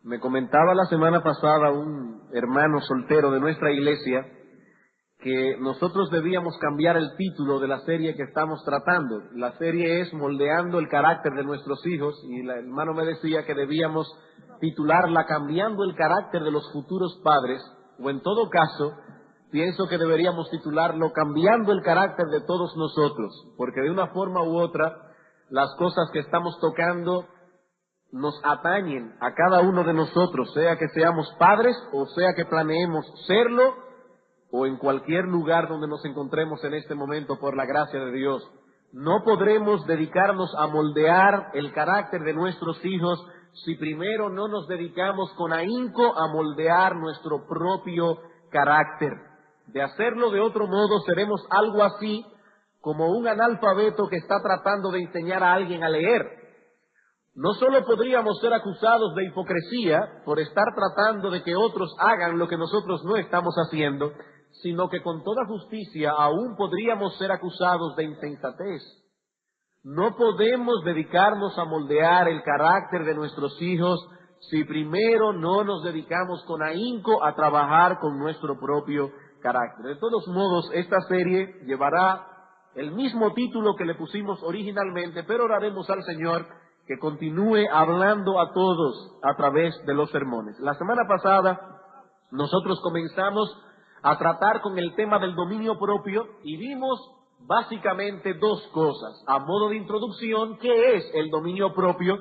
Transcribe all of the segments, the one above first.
Me comentaba la semana pasada un hermano soltero de nuestra iglesia que nosotros debíamos cambiar el título de la serie que estamos tratando. La serie es Moldeando el carácter de nuestros hijos y el hermano me decía que debíamos titularla Cambiando el carácter de los futuros padres, o en todo caso, pienso que deberíamos titularlo Cambiando el carácter de todos nosotros, porque de una forma u otra las cosas que estamos tocando nos atañen a cada uno de nosotros, sea que seamos padres o sea que planeemos serlo o en cualquier lugar donde nos encontremos en este momento por la gracia de Dios. No podremos dedicarnos a moldear el carácter de nuestros hijos si primero no nos dedicamos con ahínco a moldear nuestro propio carácter. De hacerlo de otro modo seremos algo así como un analfabeto que está tratando de enseñar a alguien a leer. No solo podríamos ser acusados de hipocresía por estar tratando de que otros hagan lo que nosotros no estamos haciendo, sino que con toda justicia aún podríamos ser acusados de insensatez. No podemos dedicarnos a moldear el carácter de nuestros hijos si primero no nos dedicamos con ahínco a trabajar con nuestro propio carácter. De todos modos, esta serie llevará el mismo título que le pusimos originalmente, pero oraremos al Señor que continúe hablando a todos a través de los sermones. La semana pasada nosotros comenzamos a tratar con el tema del dominio propio y vimos básicamente dos cosas. A modo de introducción, ¿qué es el dominio propio?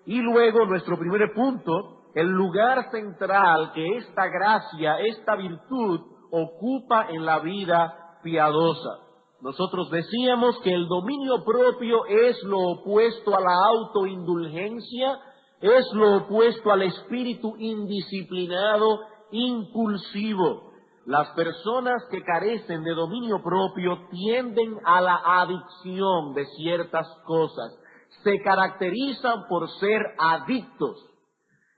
Y luego nuestro primer punto, el lugar central que esta gracia, esta virtud ocupa en la vida piadosa. Nosotros decíamos que el dominio propio es lo opuesto a la autoindulgencia, es lo opuesto al espíritu indisciplinado, impulsivo. Las personas que carecen de dominio propio tienden a la adicción de ciertas cosas, se caracterizan por ser adictos.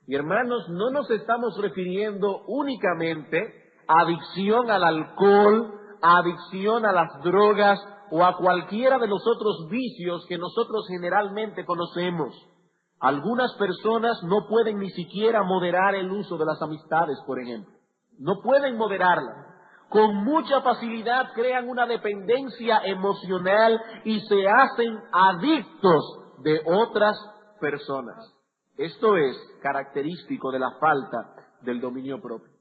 Y hermanos, no nos estamos refiriendo únicamente a adicción al alcohol, adicción a las drogas o a cualquiera de los otros vicios que nosotros generalmente conocemos. Algunas personas no pueden ni siquiera moderar el uso de las amistades, por ejemplo. No pueden moderarla. Con mucha facilidad crean una dependencia emocional y se hacen adictos de otras personas. Esto es característico de la falta del dominio propio.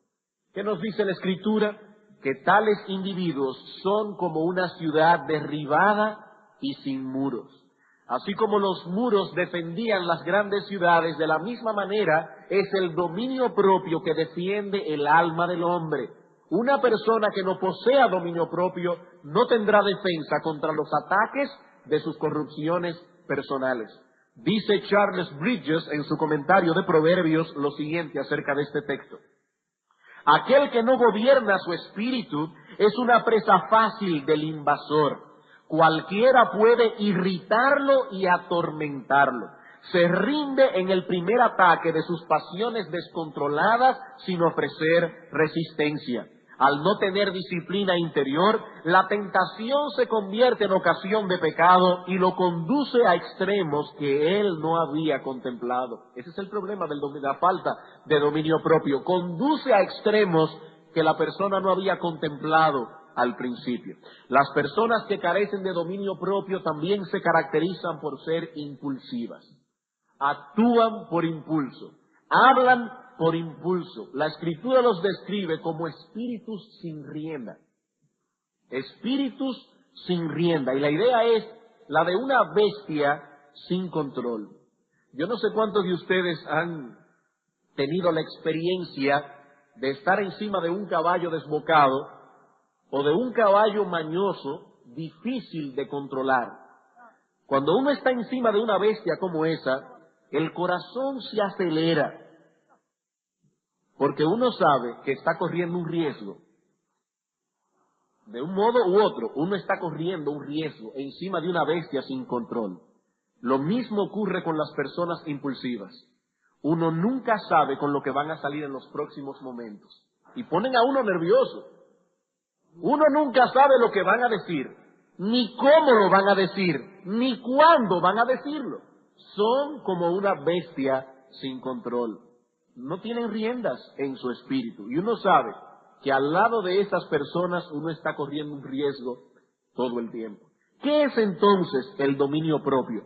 ¿Qué nos dice la Escritura? Que tales individuos son como una ciudad derribada y sin muros. Así como los muros defendían las grandes ciudades, de la misma manera es el dominio propio que defiende el alma del hombre. Una persona que no posea dominio propio no tendrá defensa contra los ataques de sus corrupciones personales. Dice Charles Bridges en su comentario de Proverbios lo siguiente acerca de este texto. Aquel que no gobierna su espíritu es una presa fácil del invasor. Cualquiera puede irritarlo y atormentarlo. Se rinde en el primer ataque de sus pasiones descontroladas sin ofrecer resistencia. Al no tener disciplina interior, la tentación se convierte en ocasión de pecado y lo conduce a extremos que él no había contemplado. Ese es el problema de la falta de dominio propio. Conduce a extremos que la persona no había contemplado al principio. Las personas que carecen de dominio propio también se caracterizan por ser impulsivas. Actúan por impulso, hablan por impulso. La Escritura los describe como espíritus sin rienda. Espíritus sin rienda. Y la idea es la de una bestia sin control. Yo no sé cuántos de ustedes han tenido la experiencia de estar encima de un caballo desbocado o de un caballo mañoso, difícil de controlar. Cuando uno está encima de una bestia como esa, el corazón se acelera, porque uno sabe que está corriendo un riesgo. De un modo u otro, uno está corriendo un riesgo encima de una bestia sin control. Lo mismo ocurre con las personas impulsivas. Uno nunca sabe con lo que van a salir en los próximos momentos. Y ponen a uno nervioso. Uno nunca sabe lo que van a decir, ni cómo lo van a decir, ni cuándo van a decirlo. Son como una bestia sin control. no tienen riendas en su espíritu. Y uno sabe que al lado de esas personas uno está corriendo un riesgo todo el tiempo. ¿Qué es entonces el dominio propio?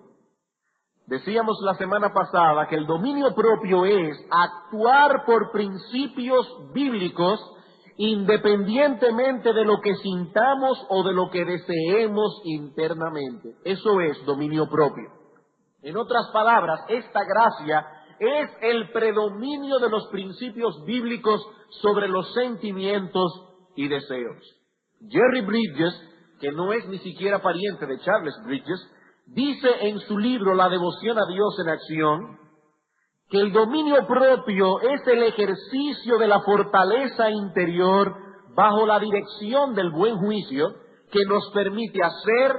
Decíamos la semana pasada que el dominio propio es actuar por principios bíblicos independientemente de lo que sintamos o de lo que deseemos internamente. Eso es dominio propio. En otras palabras, esta gracia es el predominio de los principios bíblicos sobre los sentimientos y deseos. Jerry Bridges, que no es ni siquiera pariente de Charles Bridges, dice en su libro La devoción a Dios en acción, que el dominio propio es el ejercicio de la fortaleza interior bajo la dirección del buen juicio que nos permite hacer,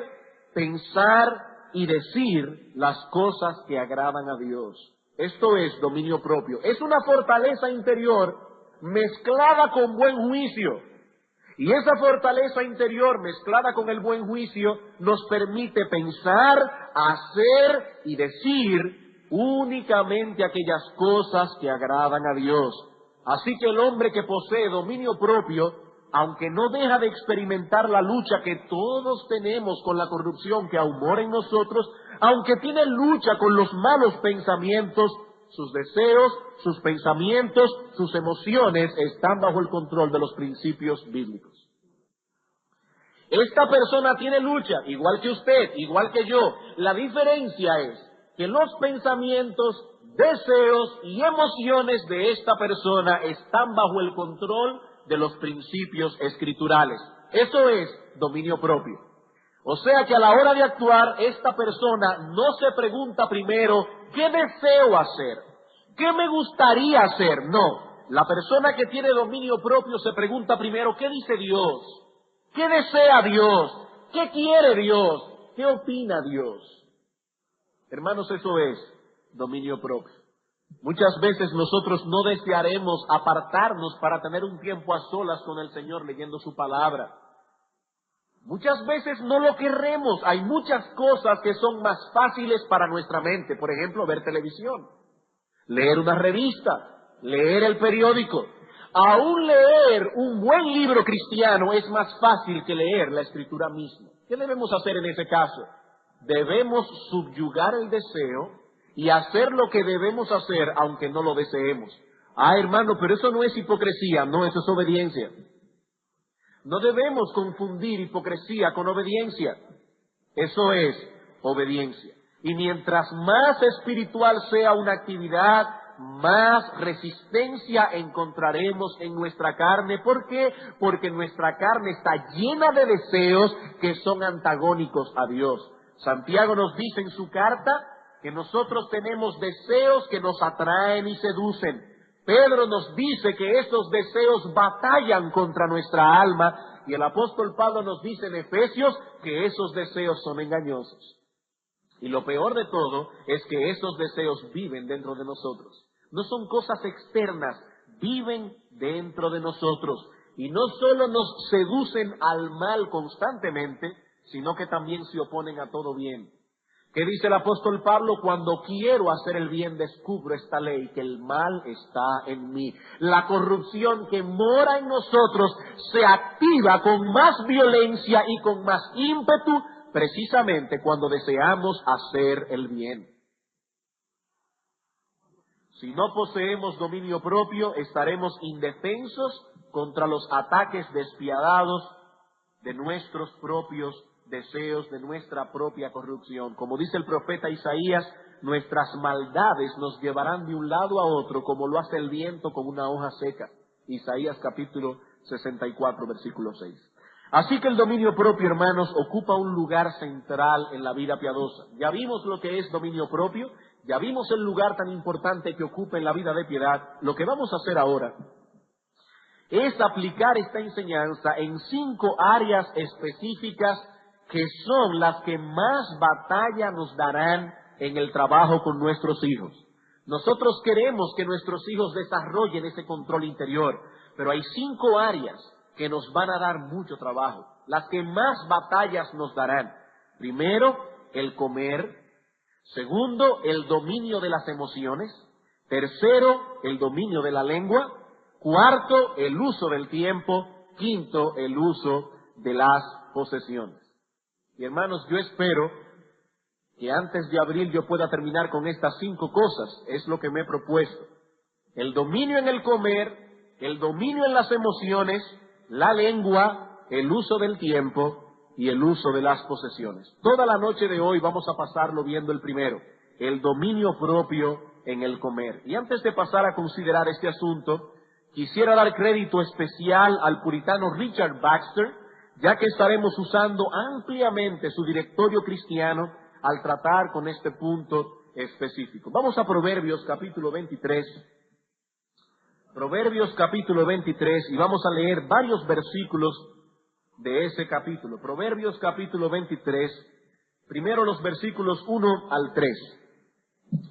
pensar y decir las cosas que agradan a Dios. Esto es dominio propio. Es una fortaleza interior mezclada con buen juicio. Y esa fortaleza interior mezclada con el buen juicio nos permite pensar, hacer y decir únicamente aquellas cosas que agradan a Dios. Así que el hombre que posee dominio propio, aunque no deja de experimentar la lucha que todos tenemos con la corrupción que aún mora en nosotros, aunque tiene lucha con los malos pensamientos, sus deseos, sus pensamientos, sus emociones están bajo el control de los principios bíblicos. Esta persona tiene lucha, igual que usted, igual que yo. La diferencia es que los pensamientos, deseos y emociones de esta persona están bajo el control de los principios escriturales. Eso es dominio propio. O sea que a la hora de actuar, esta persona no se pregunta primero, ¿qué deseo hacer? ¿Qué me gustaría hacer? No. La persona que tiene dominio propio se pregunta primero, ¿qué dice Dios? ¿Qué desea Dios? ¿Qué quiere Dios? ¿Qué opina Dios? Hermanos, eso es dominio propio. Muchas veces nosotros no desearemos apartarnos para tener un tiempo a solas con el Señor leyendo su palabra. Muchas veces no lo querremos. Hay muchas cosas que son más fáciles para nuestra mente. Por ejemplo, ver televisión, leer una revista, leer el periódico. Aún leer un buen libro cristiano es más fácil que leer la Escritura misma. ¿Qué debemos hacer en ese caso? Debemos subyugar el deseo y hacer lo que debemos hacer aunque no lo deseemos. Ah, hermano, pero eso no es hipocresía, no, eso es obediencia. No debemos confundir hipocresía con obediencia. Eso es obediencia. Y mientras más espiritual sea una actividad, más resistencia encontraremos en nuestra carne. ¿Por qué? Porque nuestra carne está llena de deseos que son antagónicos a Dios. Santiago nos dice en su carta que nosotros tenemos deseos que nos atraen y seducen. Pedro nos dice que esos deseos batallan contra nuestra alma, y el apóstol Pablo nos dice en Efesios que esos deseos son engañosos. Y lo peor de todo es que esos deseos viven dentro de nosotros. No son cosas externas, viven dentro de nosotros. Y no solo nos seducen al mal constantemente, sino que también se oponen a todo bien. ¿Qué dice el apóstol Pablo? Cuando quiero hacer el bien descubro esta ley, que el mal está en mí. La corrupción que mora en nosotros se activa con más violencia y con más ímpetu precisamente cuando deseamos hacer el bien. Si no poseemos dominio propio, estaremos indefensos contra los ataques despiadados de nuestros propios deseos, de nuestra propia corrupción. Como dice el profeta Isaías, nuestras maldades nos llevarán de un lado a otro como lo hace el viento con una hoja seca. Isaías capítulo 64, versículo 6. Así que el dominio propio, hermanos, ocupa un lugar central en la vida piadosa. Ya vimos lo que es dominio propio, ya vimos el lugar tan importante que ocupa en la vida de piedad. Lo que vamos a hacer ahora es aplicar esta enseñanza en 5 áreas específicas que son las que más batalla nos darán en el trabajo con nuestros hijos. Nosotros queremos que nuestros hijos desarrollen ese control interior, pero hay 5 áreas que nos van a dar mucho trabajo, las que más batallas nos darán. Primero, el comer. Segundo, el dominio de las emociones. Tercero, el dominio de la lengua. Cuarto, el uso del tiempo. Quinto, el uso de las posesiones. Y hermanos, yo espero que antes de abril yo pueda terminar con estas 5 cosas. Es lo que me he propuesto. El dominio en el comer, el dominio en las emociones, la lengua, el uso del tiempo y el uso de las posesiones. Toda la noche de hoy vamos a pasarlo viendo el primero, el dominio propio en el comer. Y antes de pasar a considerar este asunto, quisiera dar crédito especial al puritano Richard Baxter, ya que estaremos usando ampliamente su directorio cristiano al tratar con este punto específico. Vamos a Proverbios capítulo 23. Proverbios capítulo 23 y vamos a leer varios versículos de ese capítulo. Proverbios capítulo 23, primero los versículos 1 al 3.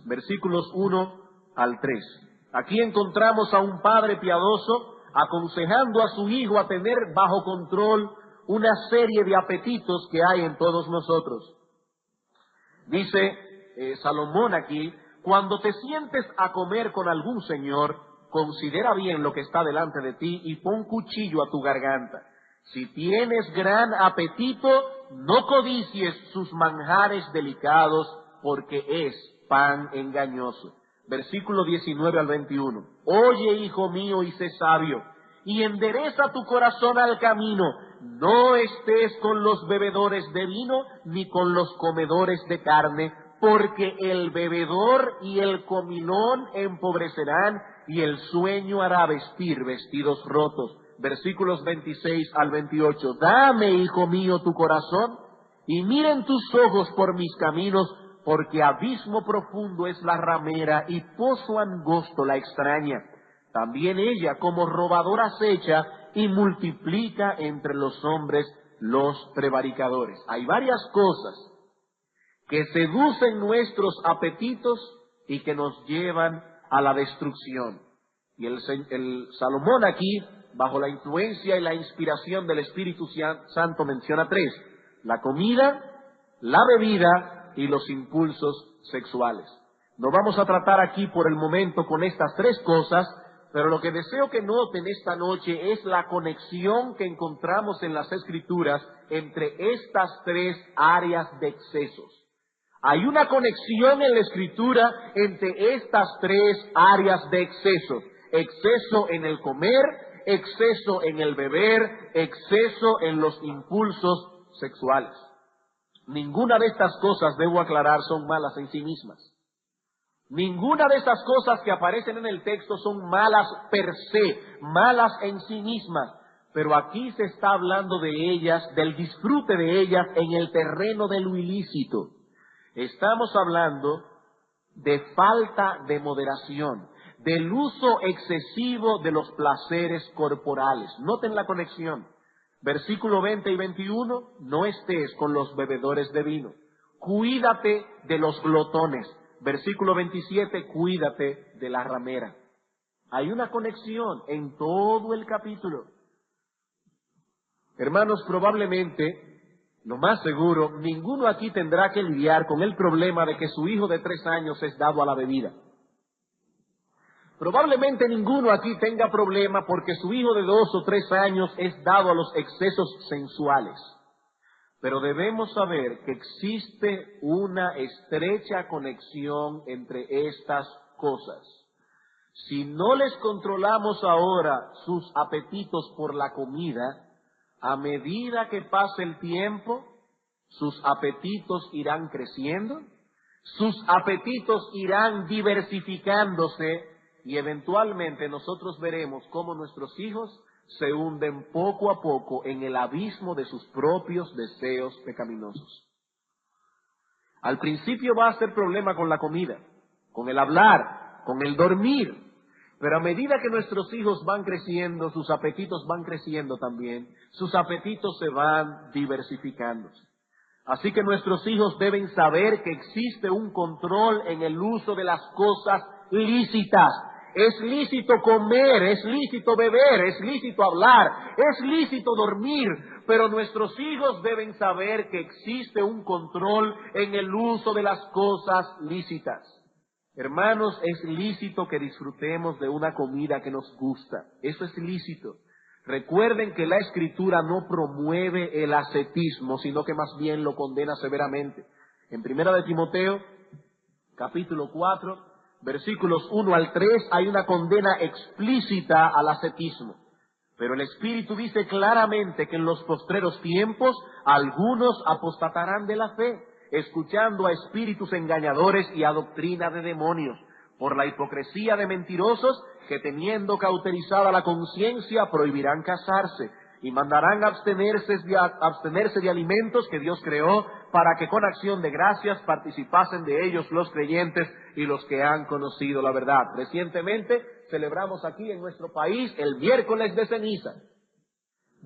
Versículos 1 al 3. Aquí encontramos a un padre piadoso aconsejando a su hijo a tener bajo control una serie de apetitos que hay en todos nosotros. Dice Salomón aquí, cuando te sientes a comer con algún señor, considera bien lo que está delante de ti y pon cuchillo a tu garganta. Si tienes gran apetito, no codicies sus manjares delicados, porque es pan engañoso. Versículo 19 al 21. Oye, hijo mío, y sé sabio, y endereza tu corazón al camino. No estés con los bebedores de vino, ni con los comedores de carne, porque el bebedor y el comilón empobrecerán, y el sueño hará vestir vestidos rotos. Versículos 26 al 28. Dame, hijo mío, tu corazón, y miren tus ojos por mis caminos, porque abismo profundo es la ramera, y pozo angosto la extraña. También ella como robadora acecha, y multiplica entre los hombres los prevaricadores. Hay varias cosas que seducen nuestros apetitos y que nos llevan a la destrucción. Y el Salomón aquí, bajo la influencia y la inspiración del Espíritu Santo, menciona 3. La comida, la bebida y los impulsos sexuales. No vamos a tratar aquí por el momento con estas 3 cosas, pero lo que deseo que noten esta noche es la conexión que encontramos en las Escrituras entre estas 3 áreas de excesos. Hay una conexión en la Escritura entre estas 3 áreas de exceso. Exceso en el comer, exceso en el beber, exceso en los impulsos sexuales. Ninguna de estas cosas, debo aclarar, son malas en sí mismas. Ninguna de estas cosas que aparecen en el texto son malas per se, malas en sí mismas. Pero aquí se está hablando de ellas, del disfrute de ellas en el terreno de lo ilícito. Estamos hablando de falta de moderación, del uso excesivo de los placeres corporales. Noten la conexión. Versículo 20 y 21, no estés con los bebedores de vino. Cuídate de los glotones. Versículo 27, cuídate de la ramera. Hay una conexión en todo el capítulo. Hermanos, probablemente, lo más seguro, ninguno aquí tendrá que lidiar con el problema de que su hijo de 3 años es dado a la bebida. Probablemente ninguno aquí tenga problema porque su hijo de 2 o 3 años es dado a los excesos sensuales. Pero debemos saber que existe una estrecha conexión entre estas cosas. Si no les controlamos ahora sus apetitos por la comida, a medida que pase el tiempo, sus apetitos irán creciendo, sus apetitos irán diversificándose y eventualmente nosotros veremos cómo nuestros hijos se hunden poco a poco en el abismo de sus propios deseos pecaminosos. Al principio va a ser problema con la comida, con el hablar, con el dormir, pero a medida que nuestros hijos van creciendo, sus apetitos van creciendo también, sus apetitos se van diversificando. Así que nuestros hijos deben saber que existe un control en el uso de las cosas lícitas. Es lícito comer, es lícito beber, es lícito hablar, es lícito dormir, pero nuestros hijos deben saber que existe un control en el uso de las cosas lícitas. Hermanos, es lícito que disfrutemos de una comida que nos gusta. Eso es lícito. Recuerden que la Escritura no promueve el ascetismo, sino que más bien lo condena severamente. En 1 de Timoteo, capítulo 4, versículos 1 al 3, hay una condena explícita al ascetismo. Pero el Espíritu dice claramente que en los postreros tiempos algunos apostatarán de la fe, escuchando a espíritus engañadores y a doctrina de demonios, por la hipocresía de mentirosos que, teniendo cauterizada la conciencia, prohibirán casarse y mandarán abstenerse de alimentos que Dios creó, para que con acción de gracias participasen de ellos los creyentes y los que han conocido la verdad. Recientemente celebramos aquí en nuestro país el miércoles de ceniza.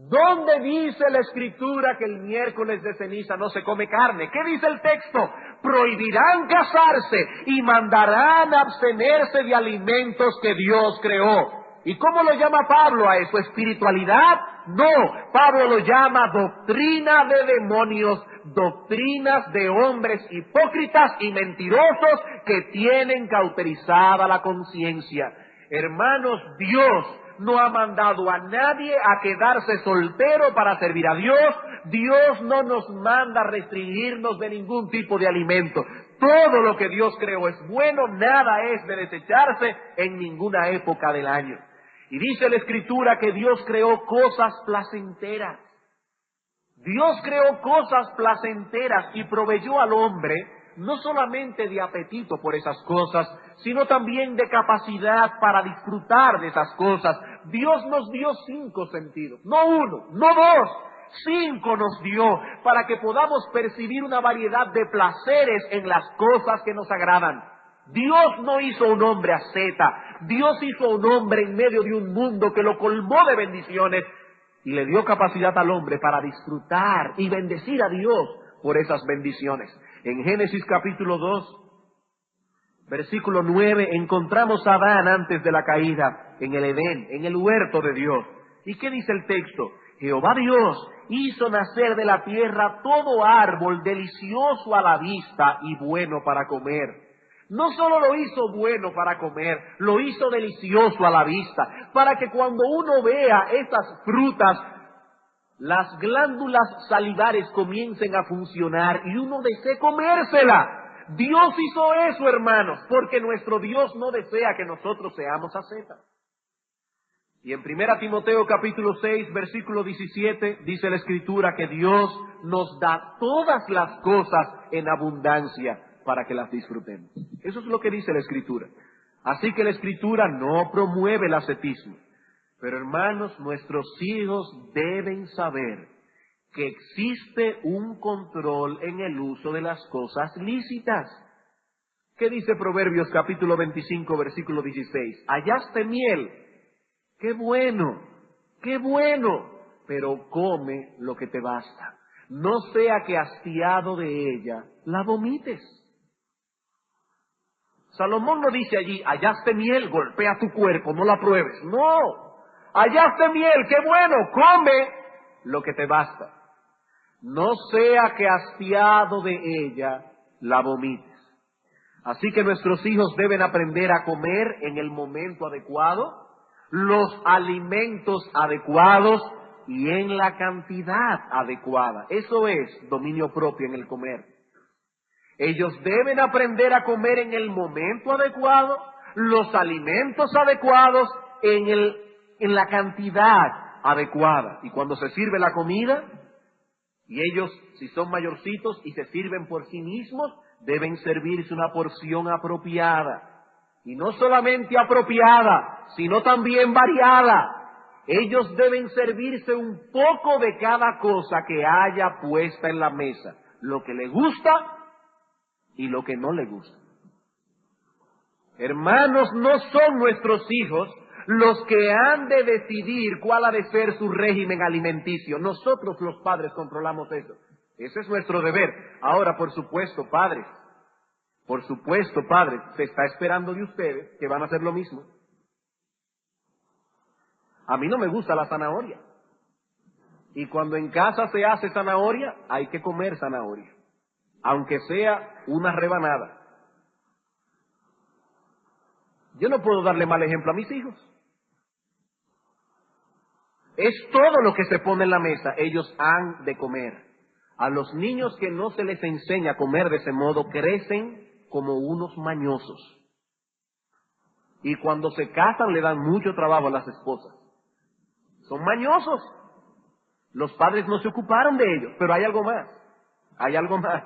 ¿Dónde dice la Escritura que el miércoles de ceniza no se come carne? ¿Qué dice el texto? Prohibirán casarse y mandarán abstenerse de alimentos que Dios creó. ¿Y cómo lo llama Pablo a eso? ¿Espiritualidad? No, Pablo lo llama doctrina de demonios, doctrinas de hombres hipócritas y mentirosos que tienen cauterizada la conciencia. Hermanos, Dios no ha mandado a nadie a quedarse soltero para servir a Dios. Dios no nos manda a restringirnos de ningún tipo de alimento. Todo lo que Dios creó es bueno, nada es de desecharse en ninguna época del año. Y dice la Escritura que Dios creó cosas placenteras. Dios creó cosas placenteras y proveyó al hombre no solamente de apetito por esas cosas, sino también de capacidad para disfrutar de esas cosas. Dios nos dio 5 sentidos, no 1, no 2, 5 nos dio para que podamos percibir una variedad de placeres en las cosas que nos agradan. Dios no hizo un hombre asceta, Dios hizo un hombre en medio de un mundo que lo colmó de bendiciones y le dio capacidad al hombre para disfrutar y bendecir a Dios por esas bendiciones. En Génesis capítulo 2, versículo 9, encontramos a Adán antes de la caída en el Edén, en el huerto de Dios. ¿Y qué dice el texto? Jehová Dios hizo nacer de la tierra todo árbol delicioso a la vista y bueno para comer. No solo lo hizo bueno para comer, lo hizo delicioso a la vista, para que cuando uno vea esas frutas, las glándulas salivares comiencen a funcionar y uno desee comérsela. Dios hizo eso, hermanos, porque nuestro Dios no desea que nosotros seamos ascetas. Y en 1 Timoteo capítulo 6, versículo 17, dice la Escritura que Dios nos da todas las cosas en abundancia para que las disfrutemos. Eso es lo que dice la Escritura. Así que la Escritura no promueve el ascetismo. Pero hermanos, nuestros hijos deben saber que existe un control en el uso de las cosas lícitas. ¿Qué dice Proverbios capítulo 25, versículo 16? Hallaste miel. ¡Qué bueno! ¡Qué bueno! Pero come lo que te basta. No sea que hastiado de ella la vomites. Salomón no dice allí, hallaste miel, golpea tu cuerpo, no la pruebes. No. Hallaste miel, qué bueno, come lo que te basta. No sea que hastiado de ella la vomites. Así que nuestros hijos deben aprender a comer en el momento adecuado, los alimentos adecuados y en la cantidad adecuada. Eso es dominio propio en el comer. Ellos deben aprender a comer en el momento adecuado, los alimentos adecuados, en la cantidad adecuada. Y cuando se sirve la comida, y ellos, si son mayorcitos y se sirven por sí mismos, deben servirse una porción apropiada. Y no solamente apropiada, sino también variada. Ellos deben servirse un poco de cada cosa que haya puesta en la mesa. Lo que le gusta y lo que no le gusta. Hermanos, no son nuestros hijos los que han de decidir cuál ha de ser su régimen alimenticio. Nosotros los padres controlamos eso. Ese es nuestro deber. Ahora, por supuesto, padres, se está esperando de ustedes que van a hacer lo mismo. A mí no me gusta la zanahoria. Y cuando en casa se hace zanahoria, hay que comer zanahoria, aunque sea una rebanada. Yo no puedo darle mal ejemplo a mis hijos. Es todo lo que se pone en la mesa, ellos han de comer. A los niños que no se les enseña a comer de ese modo, crecen como unos mañosos. Y cuando se casan le dan mucho trabajo a las esposas. Son mañosos. Los padres no se ocuparon de ellos, pero hay algo más. Hay algo más.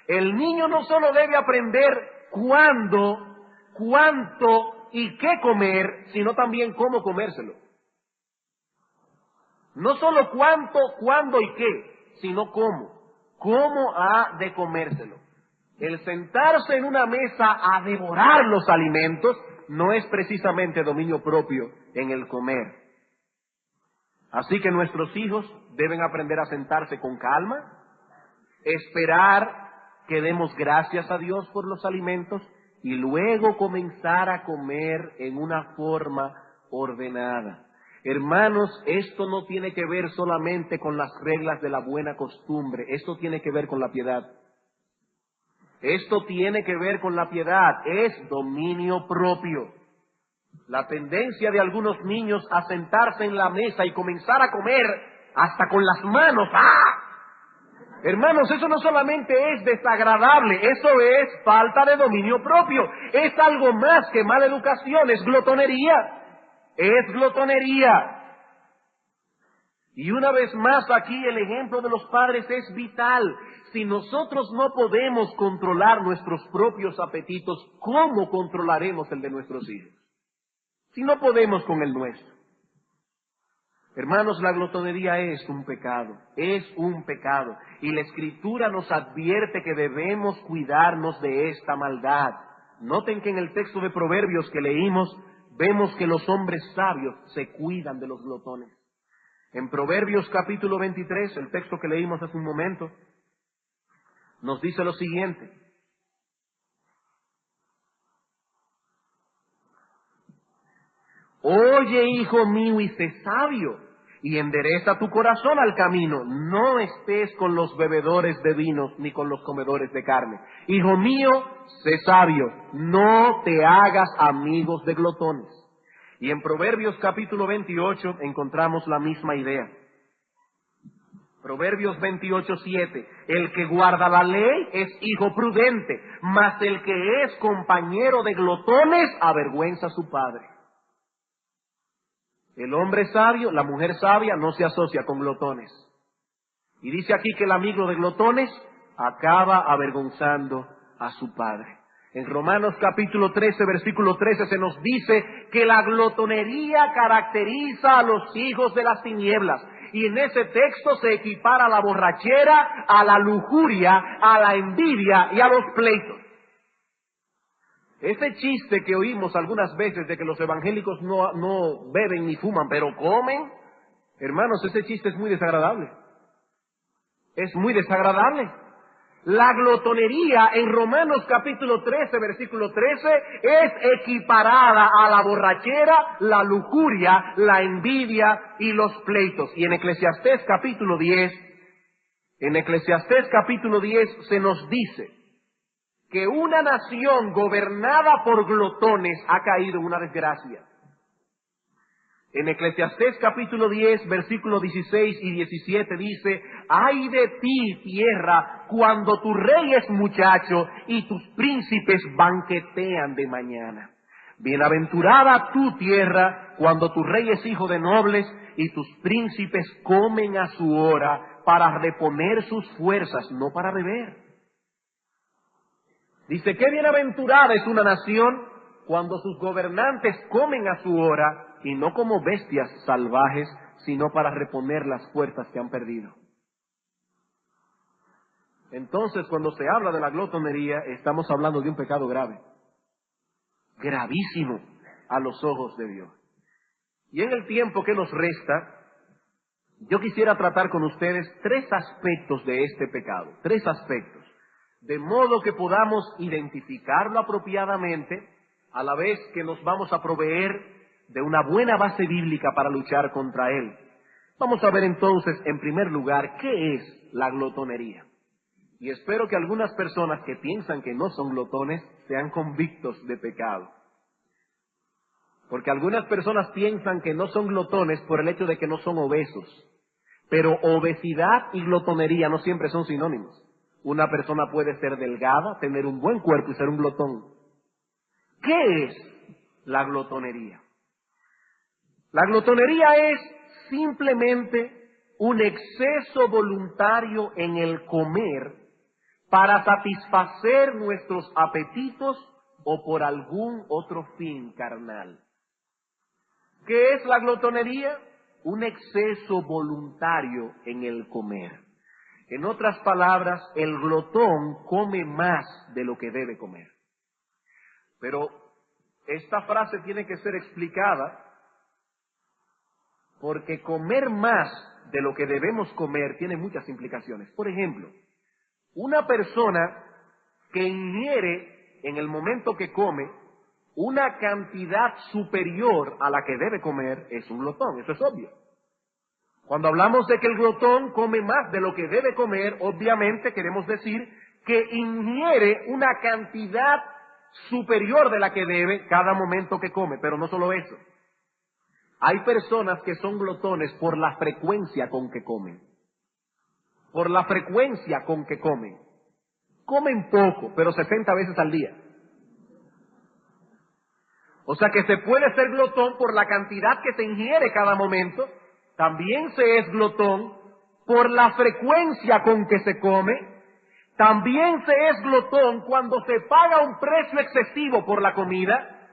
El niño no solo debe aprender cuándo, cuánto y qué comer, sino también cómo comérselo. No solo cuánto, cuándo y qué, sino cómo. Cómo ha de comérselo. El sentarse en una mesa a devorar los alimentos no es precisamente dominio propio en el comer. Así que nuestros hijos deben aprender a sentarse con calma, esperar que demos gracias a Dios por los alimentos y luego comenzar a comer en una forma ordenada. Hermanos, esto no tiene que ver solamente con las reglas de la buena costumbre, esto tiene que ver con la piedad. Esto tiene que ver con la piedad, es dominio propio. La tendencia de algunos niños a sentarse en la mesa y comenzar a comer hasta con las manos. ¡Ah! Hermanos, eso no solamente es desagradable, eso es falta de dominio propio. Es algo más que mala educación, es glotonería. Es glotonería. Y una vez más aquí el ejemplo de los padres es vital. Si nosotros no podemos controlar nuestros propios apetitos, ¿cómo controlaremos el de nuestros hijos? Si no podemos con el nuestro. Hermanos, la glotonería es un pecado, y la Escritura nos advierte que debemos cuidarnos de esta maldad. Noten que en el texto de Proverbios que leímos, vemos que los hombres sabios se cuidan de los glotones. En Proverbios capítulo 23, el texto que leímos hace un momento, nos dice lo siguiente: oye, hijo mío, y sé sabio, y endereza tu corazón al camino. No estés con los bebedores de vinos, ni con los comedores de carne. Hijo mío, sé sabio, no te hagas amigos de glotones. Y en Proverbios capítulo 28 encontramos la misma idea. Proverbios 28:7. El que guarda la ley es hijo prudente, mas el que es compañero de glotones avergüenza a su padre. El hombre sabio, la mujer sabia, no se asocia con glotones. Y dice aquí que el amigo de glotones acaba avergonzando a su padre. En Romanos capítulo 13, versículo 13 se nos dice que la glotonería caracteriza a los hijos de las tinieblas. Y en ese texto se equipara a la borrachera, a la lujuria, a la envidia y a los pleitos. Ese chiste que oímos algunas veces de que los evangélicos no beben ni fuman, pero comen, hermanos, ese chiste es muy desagradable. Es muy desagradable. La glotonería en Romanos capítulo 13, versículo 13, es equiparada a la borrachera, la lujuria, la envidia y los pleitos. Y en Eclesiastés capítulo 10 se nos dice que una nación gobernada por glotones ha caído en una desgracia. En Eclesiastés capítulo 10, versículos 16 y 17 dice: ay de ti, tierra, cuando tu rey es muchacho y tus príncipes banquetean de mañana. Bienaventurada tu tierra, cuando tu rey es hijo de nobles y tus príncipes comen a su hora para reponer sus fuerzas, no para beber. Dice, qué bienaventurada es una nación cuando sus gobernantes comen a su hora y no como bestias salvajes, sino para reponer las fuerzas que han perdido. Entonces, cuando se habla de la glotonería, estamos hablando de un pecado grave, gravísimo a los ojos de Dios. Y en el tiempo que nos resta, yo quisiera tratar con ustedes tres aspectos de este pecado, tres aspectos, de modo que podamos identificarlo apropiadamente, a la vez que nos vamos a proveer de una buena base bíblica para luchar contra él. Vamos a ver entonces, en primer lugar, ¿qué es la glotonería? Y espero que algunas personas que piensan que no son glotones sean convictos de pecado. Porque algunas personas piensan que no son glotones por el hecho de que no son obesos. Pero obesidad y glotonería no siempre son sinónimos. Una persona puede ser delgada, tener un buen cuerpo y ser un glotón. ¿Qué es la glotonería? La glotonería es simplemente un exceso voluntario en el comer para satisfacer nuestros apetitos o por algún otro fin carnal. ¿Qué es la glotonería? Un exceso voluntario en el comer. En otras palabras, el glotón come más de lo que debe comer. Pero esta frase tiene que ser explicada porque comer más de lo que debemos comer tiene muchas implicaciones. Por ejemplo, una persona que ingiere en el momento que come una cantidad superior a la que debe comer es un glotón, eso es obvio. Cuando hablamos de que el glotón come más de lo que debe comer, obviamente queremos decir que ingiere una cantidad superior de la que debe cada momento que come, pero no solo eso. Hay personas que son glotones por la frecuencia con que comen. Por la frecuencia con que comen. Comen poco, pero 60 veces al día. O sea que se puede ser glotón por la cantidad que se ingiere cada momento. También se es glotón por la frecuencia con que se come. También se es glotón cuando se paga un precio excesivo por la comida.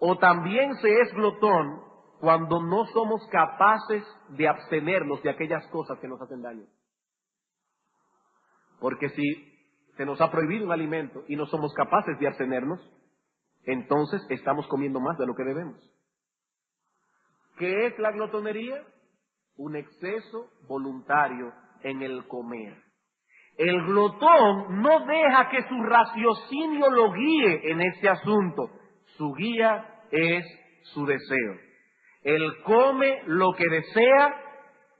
O también se es glotón cuando no somos capaces de abstenernos de aquellas cosas que nos hacen daño. Porque si se nos ha prohibido un alimento y no somos capaces de abstenernos, entonces estamos comiendo más de lo que debemos. ¿Qué es la glotonería? Un exceso voluntario en el comer. El glotón no deja que su raciocinio lo guíe en este asunto. Su guía es su deseo. Él come lo que desea,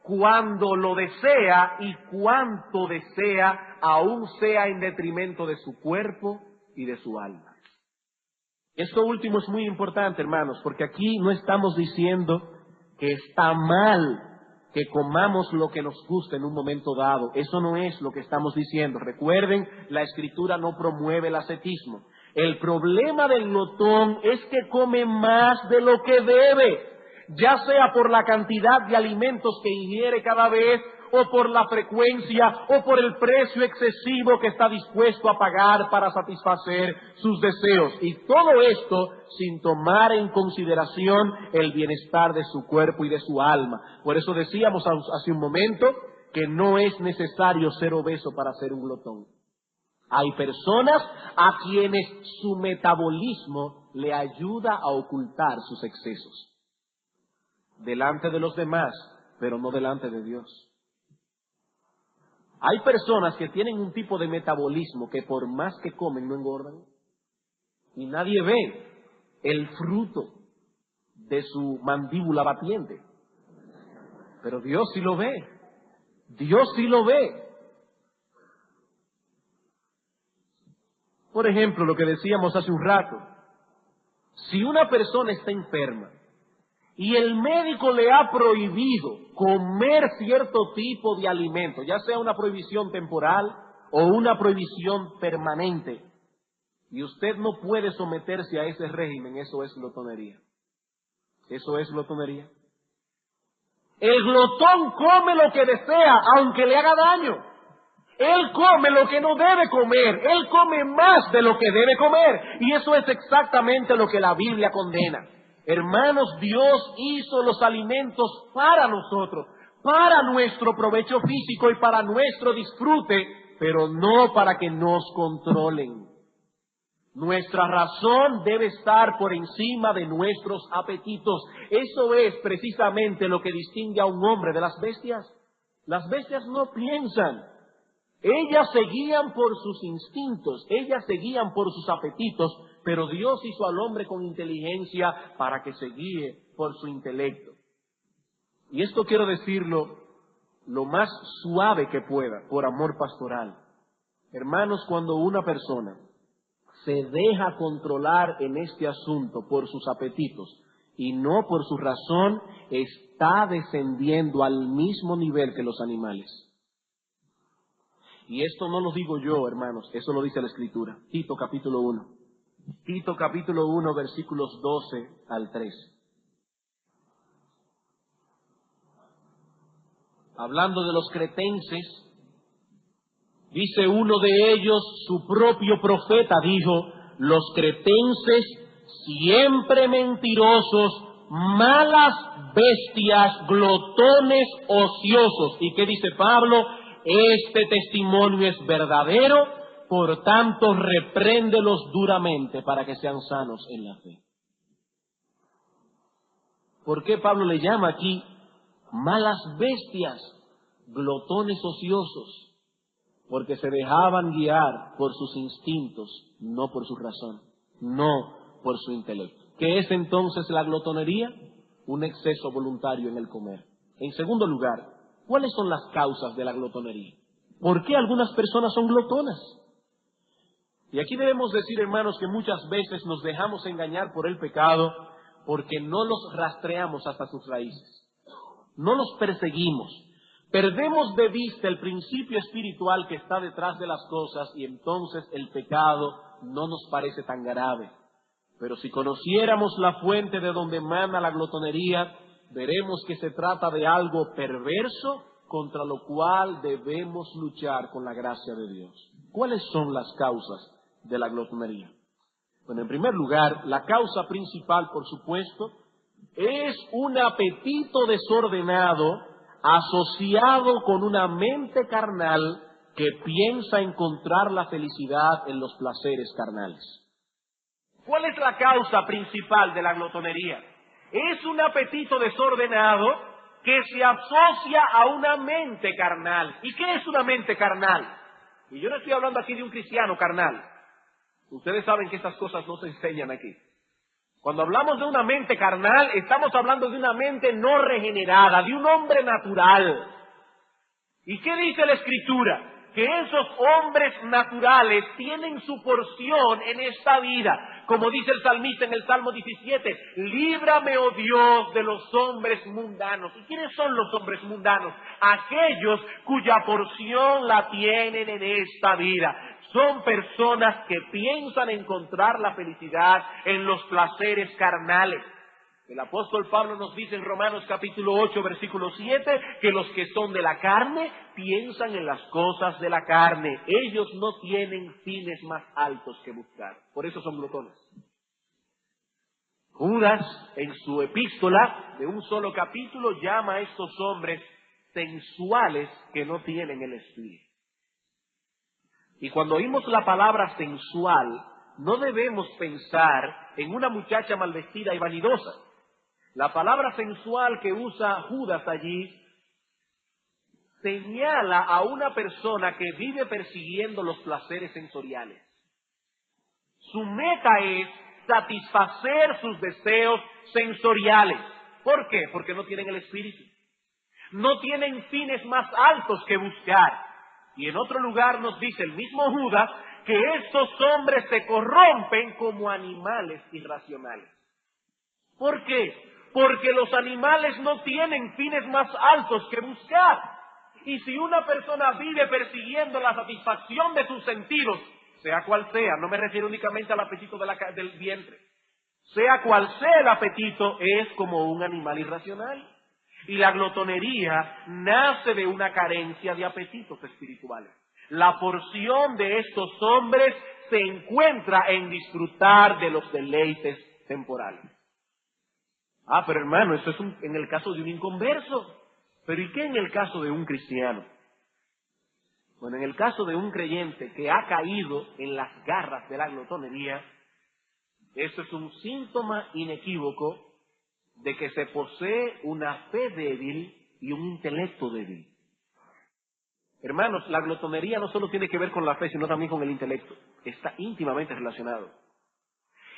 cuando lo desea y cuánto desea, aun sea en detrimento de su cuerpo y de su alma. Esto último es muy importante, hermanos, porque aquí no estamos diciendo que está mal que comamos lo que nos gusta en un momento dado. Eso no es lo que estamos diciendo. Recuerden, la Escritura no promueve el ascetismo. El problema del glotón es que come más de lo que debe, ya sea por la cantidad de alimentos que ingiere cada vez, o por la frecuencia, o por el precio excesivo que está dispuesto a pagar para satisfacer sus deseos. Y todo esto sin tomar en consideración el bienestar de su cuerpo y de su alma. Por eso decíamos hace un momento que no es necesario ser obeso para ser un glotón. Hay personas a quienes su metabolismo le ayuda a ocultar sus excesos delante de los demás, pero no delante de Dios. Hay personas que tienen un tipo de metabolismo que por más que comen no engordan. Y nadie ve el fruto de su mandíbula batiente. Pero Dios sí lo ve. Dios sí lo ve. Por ejemplo, lo que decíamos hace un rato. Si una persona está enferma y el médico le ha prohibido comer cierto tipo de alimento, ya sea una prohibición temporal o una prohibición permanente, y usted no puede someterse a ese régimen, eso es glotonería. Eso es glotonería. El glotón come lo que desea, aunque le haga daño. Él come lo que no debe comer, él come más de lo que debe comer, y eso es exactamente lo que la Biblia condena. Hermanos, Dios hizo los alimentos para nosotros, para nuestro provecho físico y para nuestro disfrute, pero no para que nos controlen. Nuestra razón debe estar por encima de nuestros apetitos. Eso es precisamente lo que distingue a un hombre de las bestias. Las bestias no piensan. Ellas se guían por sus instintos, ellas se guían por sus apetitos, pero Dios hizo al hombre con inteligencia para que se guíe por su intelecto. Y esto quiero decirlo lo más suave que pueda, por amor pastoral. Hermanos, cuando una persona se deja controlar en este asunto por sus apetitos y no por su razón, está descendiendo al mismo nivel que los animales. Y esto no lo digo yo, hermanos, eso lo dice la Escritura. Tito capítulo 1. Tito capítulo 1, versículos 12 al 13. Hablando de los cretenses, dice uno de ellos, su propio profeta dijo, los cretenses siempre mentirosos, malas bestias, glotones ociosos. ¿Y qué dice Pablo? Este testimonio es verdadero, por tanto repréndelos duramente para que sean sanos en la fe. ¿Por qué Pablo le llama aquí malas bestias, glotones ociosos? Porque se dejaban guiar por sus instintos, no por su razón, no por su intelecto. ¿Qué es entonces la glotonería? Un exceso voluntario en el comer. En segundo lugar, ¿cuáles son las causas de la glotonería? ¿Por qué algunas personas son glotonas? Y aquí debemos decir, hermanos, que muchas veces nos dejamos engañar por el pecado porque no los rastreamos hasta sus raíces. No los perseguimos. Perdemos de vista el principio espiritual que está detrás de las cosas y entonces el pecado no nos parece tan grave. Pero si conociéramos la fuente de donde emana la glotonería, veremos que se trata de algo perverso contra lo cual debemos luchar con la gracia de Dios. ¿Cuáles son las causas de la glotonería? Bueno, en primer lugar, la causa principal, por supuesto, es un apetito desordenado asociado con una mente carnal que piensa encontrar la felicidad en los placeres carnales. ¿Cuál es la causa principal de la glotonería? Es un apetito desordenado que se asocia a una mente carnal. ¿Y qué es una mente carnal? Y yo no estoy hablando aquí de un cristiano carnal. Ustedes saben que estas cosas no se enseñan aquí. Cuando hablamos de una mente carnal, estamos hablando de una mente no regenerada, de un hombre natural. ¿Y qué dice la Escritura? Que esos hombres naturales tienen su porción en esta vida. Como dice el salmista en el Salmo 17, líbrame, oh Dios, de los hombres mundanos. ¿Y quiénes son los hombres mundanos? Aquellos cuya porción la tienen en esta vida. Son personas que piensan encontrar la felicidad en los placeres carnales. El apóstol Pablo nos dice en Romanos capítulo 8, versículo 7, que los que son de la carne piensan en las cosas de la carne. Ellos no tienen fines más altos que buscar. Por eso son glotones. Judas, en su epístola de un solo capítulo, llama a estos hombres sensuales que no tienen el espíritu. Y cuando oímos la palabra sensual, no debemos pensar en una muchacha mal vestida y vanidosa. La palabra sensual que usa Judas allí señala a una persona que vive persiguiendo los placeres sensoriales. Su meta es satisfacer sus deseos sensoriales. ¿Por qué? Porque no tienen el espíritu. No tienen fines más altos que buscar. Y en otro lugar nos dice el mismo Judas que estos hombres se corrompen como animales irracionales. ¿Por qué? Porque los animales no tienen fines más altos que buscar. Y si una persona vive persiguiendo la satisfacción de sus sentidos, sea cual sea, no me refiero únicamente al apetito del vientre, sea cual sea el apetito, es como un animal irracional. Y la glotonería nace de una carencia de apetitos espirituales. La porción de estos hombres se encuentra en disfrutar de los deleites temporales. Ah, pero hermano, eso es en el caso de un inconverso. Pero ¿y qué en el caso de un cristiano? Bueno, en el caso de un creyente que ha caído en las garras de la glotonería, eso es un síntoma inequívoco de que se posee una fe débil y un intelecto débil. Hermanos, la glotonería no solo tiene que ver con la fe, sino también con el intelecto. Está íntimamente relacionado.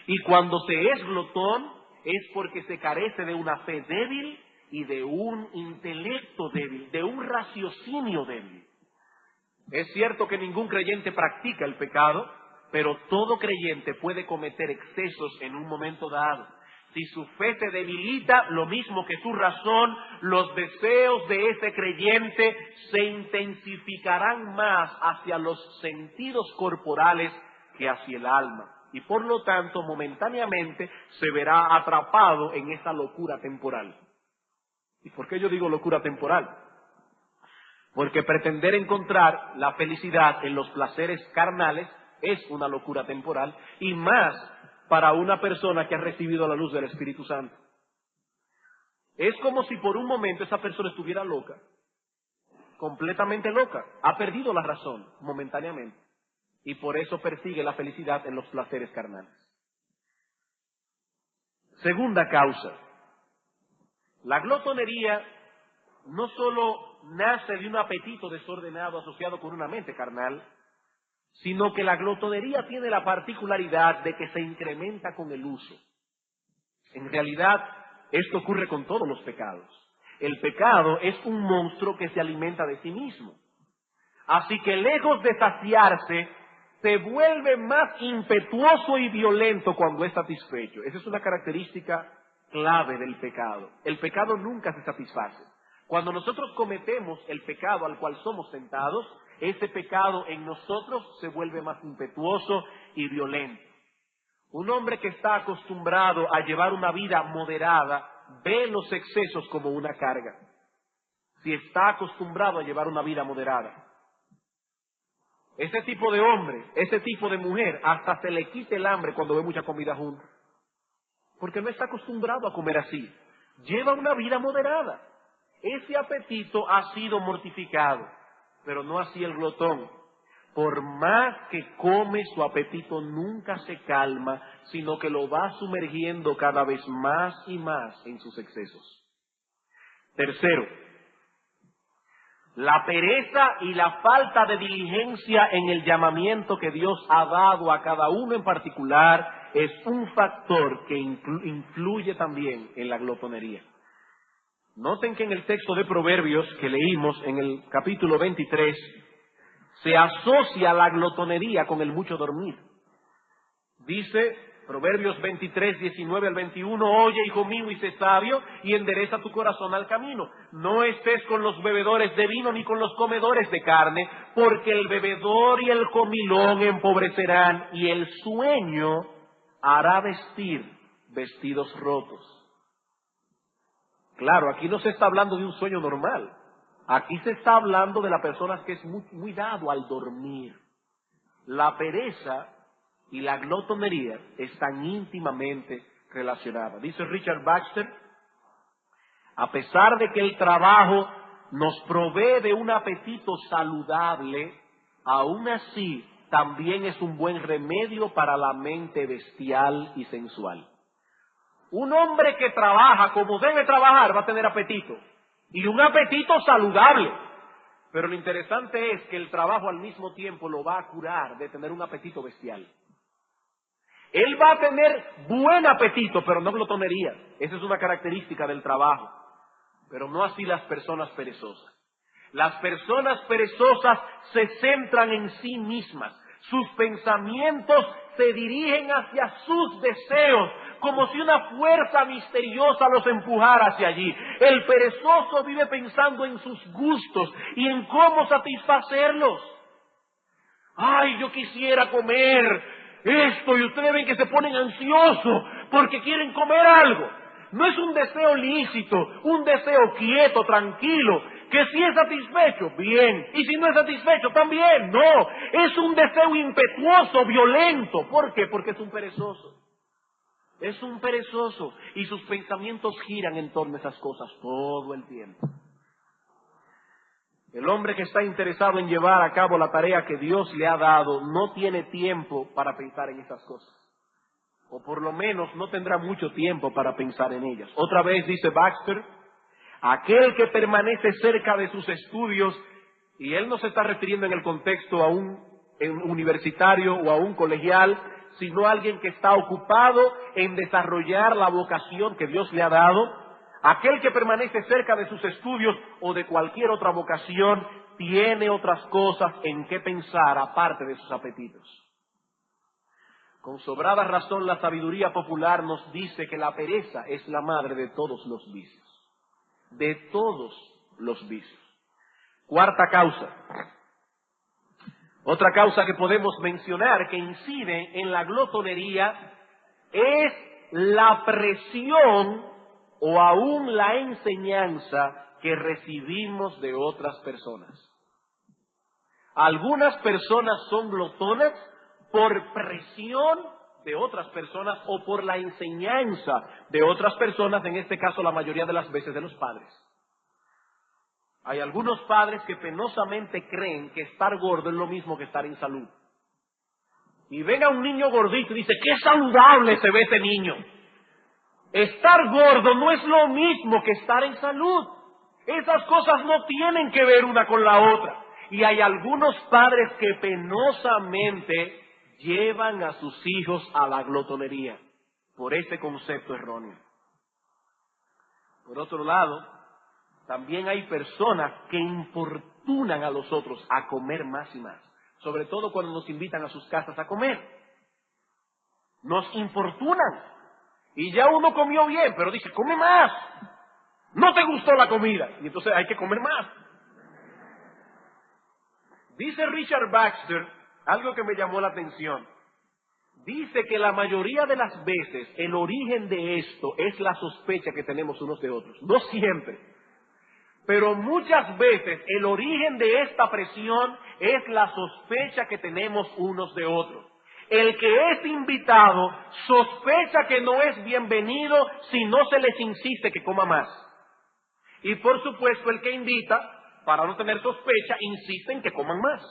Y cuando se es glotón, es porque se carece de una fe débil y de un intelecto débil, de un raciocinio débil. Es cierto que ningún creyente practica el pecado, pero todo creyente puede cometer excesos en un momento dado. Si su fe se debilita, lo mismo que su razón, los deseos de ese creyente se intensificarán más hacia los sentidos corporales que hacia el alma. Y por lo tanto, momentáneamente se verá atrapado en esa locura temporal. ¿Y por qué yo digo locura temporal? Porque pretender encontrar la felicidad en los placeres carnales es una locura temporal, y más para una persona que ha recibido la luz del Espíritu Santo. Es como si por un momento esa persona estuviera loca, completamente loca, ha perdido la razón momentáneamente, y por eso persigue la felicidad en los placeres carnales. Segunda causa, la glotonería no solo nace de un apetito desordenado asociado con una mente carnal, sino que la glotonería tiene la particularidad de que se incrementa con el uso. En realidad, esto ocurre con todos los pecados. El pecado es un monstruo que se alimenta de sí mismo. Así que lejos de saciarse, se vuelve más impetuoso y violento cuando es satisfecho. Esa es una característica clave del pecado. El pecado nunca se satisface. Cuando nosotros cometemos el pecado al cual somos tentados, ese pecado en nosotros se vuelve más impetuoso y violento. Un hombre que está acostumbrado a llevar una vida moderada ve los excesos como una carga. Si está acostumbrado a llevar una vida moderada, ese tipo de hombre, ese tipo de mujer, hasta se le quita el hambre cuando ve mucha comida junta, porque no está acostumbrado a comer así. Lleva una vida moderada. Ese apetito ha sido mortificado, pero no así el glotón. Por más que come, su apetito nunca se calma, sino que lo va sumergiendo cada vez más y más en sus excesos. Tercero, la pereza y la falta de diligencia en el llamamiento que Dios ha dado a cada uno en particular es un factor que influye también en la glotonería. Noten que en el texto de Proverbios que leímos en el capítulo 23, se asocia la glotonería con el mucho dormir. Dice Proverbios 23, 19 al 21, oye, hijo mío, y sé sabio, y endereza tu corazón al camino. No estés con los bebedores de vino ni con los comedores de carne, porque el bebedor y el comilón empobrecerán, y el sueño hará vestir vestidos rotos. Claro, aquí no se está hablando de un sueño normal. Aquí se está hablando de la persona que es muy dado al dormir. La pereza y la glotonería están íntimamente relacionadas. Dice Richard Baxter, a pesar de que el trabajo nos provee de un apetito saludable, aún así también es un buen remedio para la mente bestial y sensual. Un hombre que trabaja como debe trabajar va a tener apetito, y un apetito saludable. Pero lo interesante es que el trabajo al mismo tiempo lo va a curar de tener un apetito bestial. Él va a tener buen apetito, pero no glotonería. Esa es una característica del trabajo. Pero no así las personas perezosas. Las personas perezosas se centran en sí mismas. Sus pensamientos se dirigen hacia sus deseos, como si una fuerza misteriosa los empujara hacia allí. El perezoso vive pensando en sus gustos y en cómo satisfacerlos. Ay, yo quisiera comer esto, y ustedes ven que se ponen ansiosos porque quieren comer algo. No es un deseo lícito, un deseo quieto, tranquilo, que si es satisfecho, bien, y si no es satisfecho, también. No, es un deseo impetuoso, violento. ¿Por qué? Porque es un perezoso. Es un perezoso, y sus pensamientos giran en torno a esas cosas todo el tiempo. El hombre que está interesado en llevar a cabo la tarea que Dios le ha dado no tiene tiempo para pensar en esas cosas. O por lo menos no tendrá mucho tiempo para pensar en ellas. Otra vez dice Baxter, aquel que permanece cerca de sus estudios, y él no se está refiriendo en el contexto a un universitario o a un colegial, sino a alguien que está ocupado en desarrollar la vocación que Dios le ha dado. Aquel que permanece cerca de sus estudios o de cualquier otra vocación tiene otras cosas en que pensar aparte de sus apetitos. Con sobrada razón la sabiduría popular nos dice que la pereza es la madre de todos los vicios. De todos los vicios. Cuarta causa. Otra causa que podemos mencionar que incide en la glotonería es la presión o aún la enseñanza que recibimos de otras personas. Algunas personas son glotonas por presión de otras personas o por la enseñanza de otras personas, en este caso la mayoría de las veces de los padres. Hay algunos padres que penosamente creen que estar gordo es lo mismo que estar en salud. Y ven a un niño gordito y dice, ¡qué saludable se ve ese niño! Estar gordo no es lo mismo que estar en salud. Esas cosas no tienen que ver una con la otra. Y hay algunos padres que penosamente llevan a sus hijos a la glotonería por ese concepto erróneo. Por otro lado, también hay personas que importunan a los otros a comer más y más, sobre todo cuando nos invitan a sus casas a comer. Nos importunan. Y ya uno comió bien, pero dice, come más. No te gustó la comida. Y entonces hay que comer más. Dice Richard Baxter, algo que me llamó la atención. Dice que la mayoría de las veces el origen de esto es la sospecha que tenemos unos de otros. No siempre. Pero muchas veces el origen de esta presión es la sospecha que tenemos unos de otros. El que es invitado sospecha que no es bienvenido si no se les insiste que coma más. Y por supuesto el que invita, para no tener sospecha, insiste en que coman más,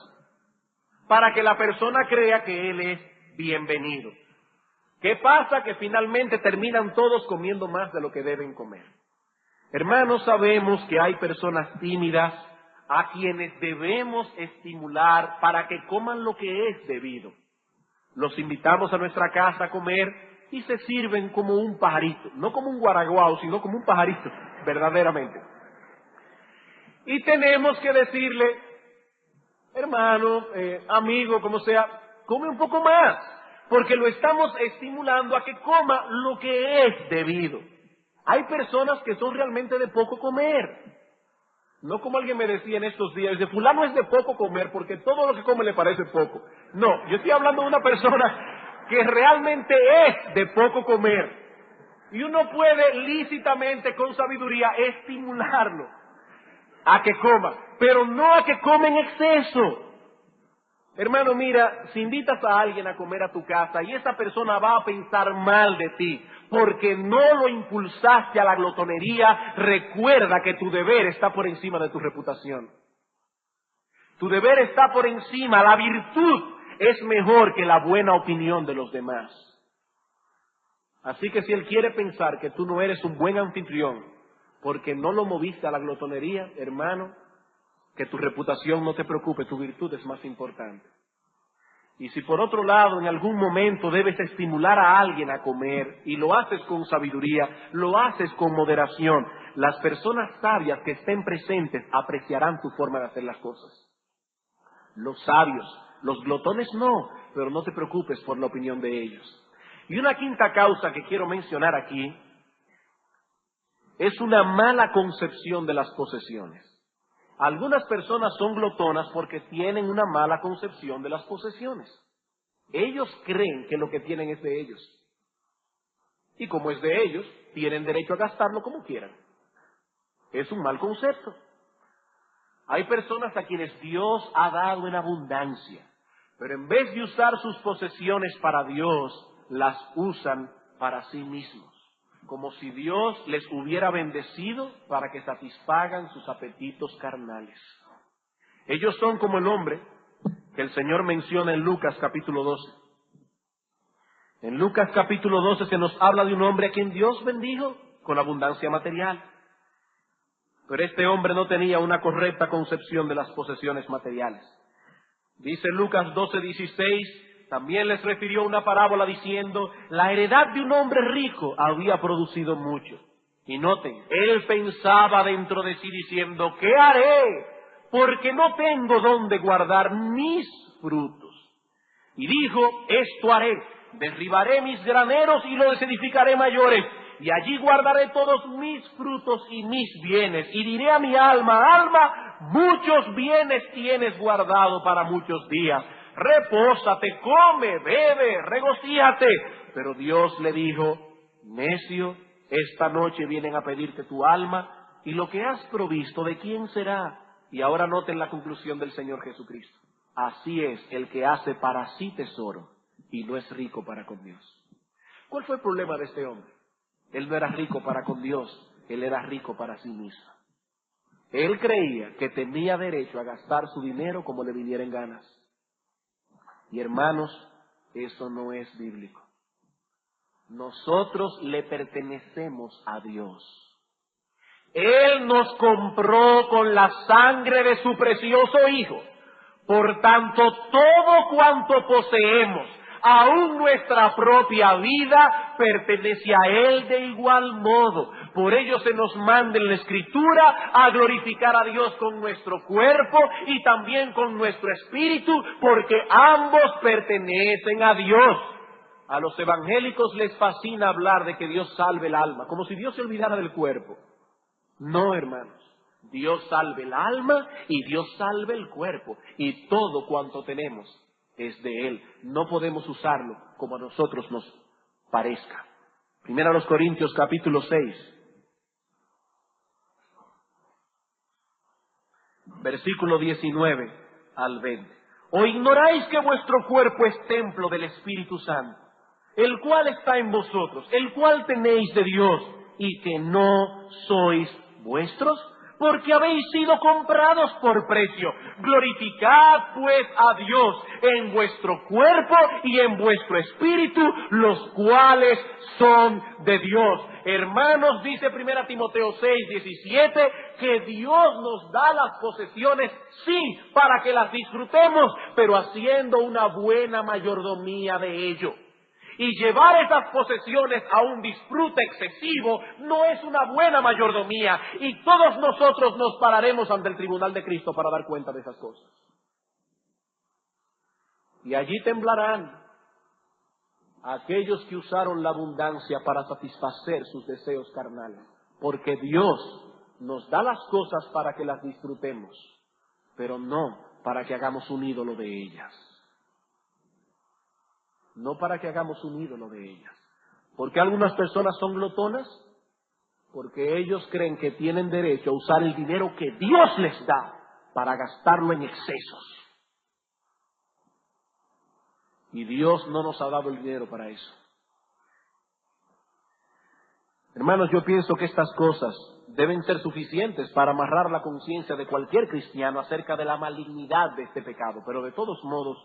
para que la persona crea que él es bienvenido. ¿Qué pasa? Que finalmente terminan todos comiendo más de lo que deben comer. Hermanos, sabemos que hay personas tímidas a quienes debemos estimular para que coman lo que es debido. Los invitamos a nuestra casa a comer y se sirven como un pajarito, no como un guaraguao, sino como un pajarito, verdaderamente. Y tenemos que decirle, hermano, amigo, como sea, come un poco más, porque lo estamos estimulando a que coma lo que es debido. Hay personas que son realmente de poco comer. No como alguien me decía en estos días, de fulano es de poco comer porque todo lo que come le parece poco. No, yo estoy hablando de una persona que realmente es de poco comer. Y uno puede lícitamente, con sabiduría, estimularlo a que coma, pero no a que come en exceso. Hermano, mira, si invitas a alguien a comer a tu casa y esa persona va a pensar mal de ti porque no lo impulsaste a la glotonería, recuerda que tu deber está por encima de tu reputación. Tu deber está por encima, la virtud es mejor que la buena opinión de los demás. Así que si él quiere pensar que tú no eres un buen anfitrión porque no lo moviste a la glotonería, hermano, que tu reputación no te preocupe, tu virtud es más importante. Y si por otro lado en algún momento debes estimular a alguien a comer y lo haces con sabiduría, lo haces con moderación, las personas sabias que estén presentes apreciarán tu forma de hacer las cosas. Los sabios, los glotones no, pero no te preocupes por la opinión de ellos. Y una quinta causa que quiero mencionar aquí es una mala concepción de las posesiones. Algunas personas son glotonas porque tienen una mala concepción de las posesiones. Ellos creen que lo que tienen es de ellos. Y como es de ellos, tienen derecho a gastarlo como quieran. Es un mal concepto. Hay personas a quienes Dios ha dado en abundancia, pero en vez de usar sus posesiones para Dios, las usan para sí mismos. Como si Dios les hubiera bendecido para que satisfagan sus apetitos carnales. Ellos son como el hombre que el Señor menciona en Lucas capítulo 12. En Lucas capítulo 12 se nos habla de un hombre a quien Dios bendijo con abundancia material. Pero este hombre no tenía una correcta concepción de las posesiones materiales. Dice Lucas 12:16, también les refirió una parábola diciendo, la heredad de un hombre rico había producido mucho. Y noten, él pensaba dentro de sí diciendo, ¿qué haré? Porque no tengo dónde guardar mis frutos. Y dijo, esto haré, derribaré mis graneros y los edificaré mayores, y allí guardaré todos mis frutos y mis bienes, y diré a mi alma, alma, muchos bienes tienes guardado para muchos días, repósate, come, bebe, regocíjate. Pero Dios le dijo, necio, esta noche vienen a pedirte tu alma, y lo que has provisto, ¿de quién será? Y ahora noten la conclusión del Señor Jesucristo. Así es el que hace para sí tesoro y no es rico para con Dios. ¿Cuál fue el problema de este hombre? Él no era rico para con Dios, él era rico para sí mismo. Él creía que tenía derecho a gastar su dinero como le viniera en ganas. Y hermanos, eso no es bíblico. Nosotros le pertenecemos a Dios. Él nos compró con la sangre de su precioso Hijo. Por tanto, todo cuanto poseemos, aun nuestra propia vida, pertenece a Él de igual modo. Por ello se nos manda en la Escritura a glorificar a Dios con nuestro cuerpo y también con nuestro espíritu, porque ambos pertenecen a Dios. A los evangélicos les fascina hablar de que Dios salve el alma, como si Dios se olvidara del cuerpo. No, hermanos. Dios salve el alma y Dios salve el cuerpo. Y todo cuanto tenemos es de Él. No podemos usarlo como a nosotros nos parezca. Primero a los Corintios capítulo 6. Versículo 19 al 20. ¿O ignoráis que vuestro cuerpo es templo del Espíritu Santo, el cual está en vosotros, el cual tenéis de Dios, y que no sois vuestros? Porque habéis sido comprados por precio. Glorificad pues a Dios en vuestro cuerpo y en vuestro espíritu, los cuales son de Dios. Hermanos, dice 1 Timoteo 6:17, que Dios nos da las posesiones, sí, para que las disfrutemos, pero haciendo una buena mayordomía de ello. Y llevar esas posesiones a un disfrute excesivo no es una buena mayordomía. Y todos nosotros nos pararemos ante el tribunal de Cristo para dar cuenta de esas cosas. Y allí temblarán aquellos que usaron la abundancia para satisfacer sus deseos carnales. Porque Dios nos da las cosas para que las disfrutemos, pero no para que hagamos un ídolo de ellas. No para que hagamos un ídolo de ellas. ¿Por qué algunas personas son glotonas? Porque ellos creen que tienen derecho a usar el dinero que Dios les da para gastarlo en excesos. Y Dios no nos ha dado el dinero para eso. Hermanos, yo pienso que estas cosas deben ser suficientes para amarrar la conciencia de cualquier cristiano acerca de la malignidad de este pecado. Pero de todos modos,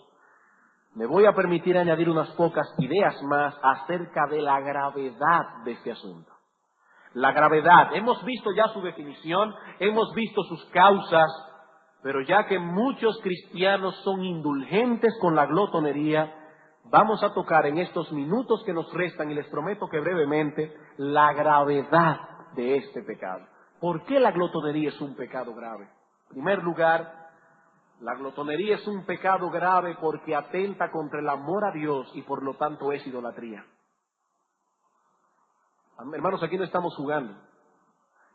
me voy a permitir añadir unas pocas ideas más acerca de la gravedad de este asunto. La gravedad, hemos visto ya su definición, hemos visto sus causas, pero ya que muchos cristianos son indulgentes con la glotonería, vamos a tocar en estos minutos que nos restan, y les prometo que brevemente, la gravedad de este pecado. ¿Por qué la glotonería es un pecado grave? En primer lugar, la glotonería es un pecado grave porque atenta contra el amor a Dios y por lo tanto es idolatría. Hermanos, aquí no estamos jugando.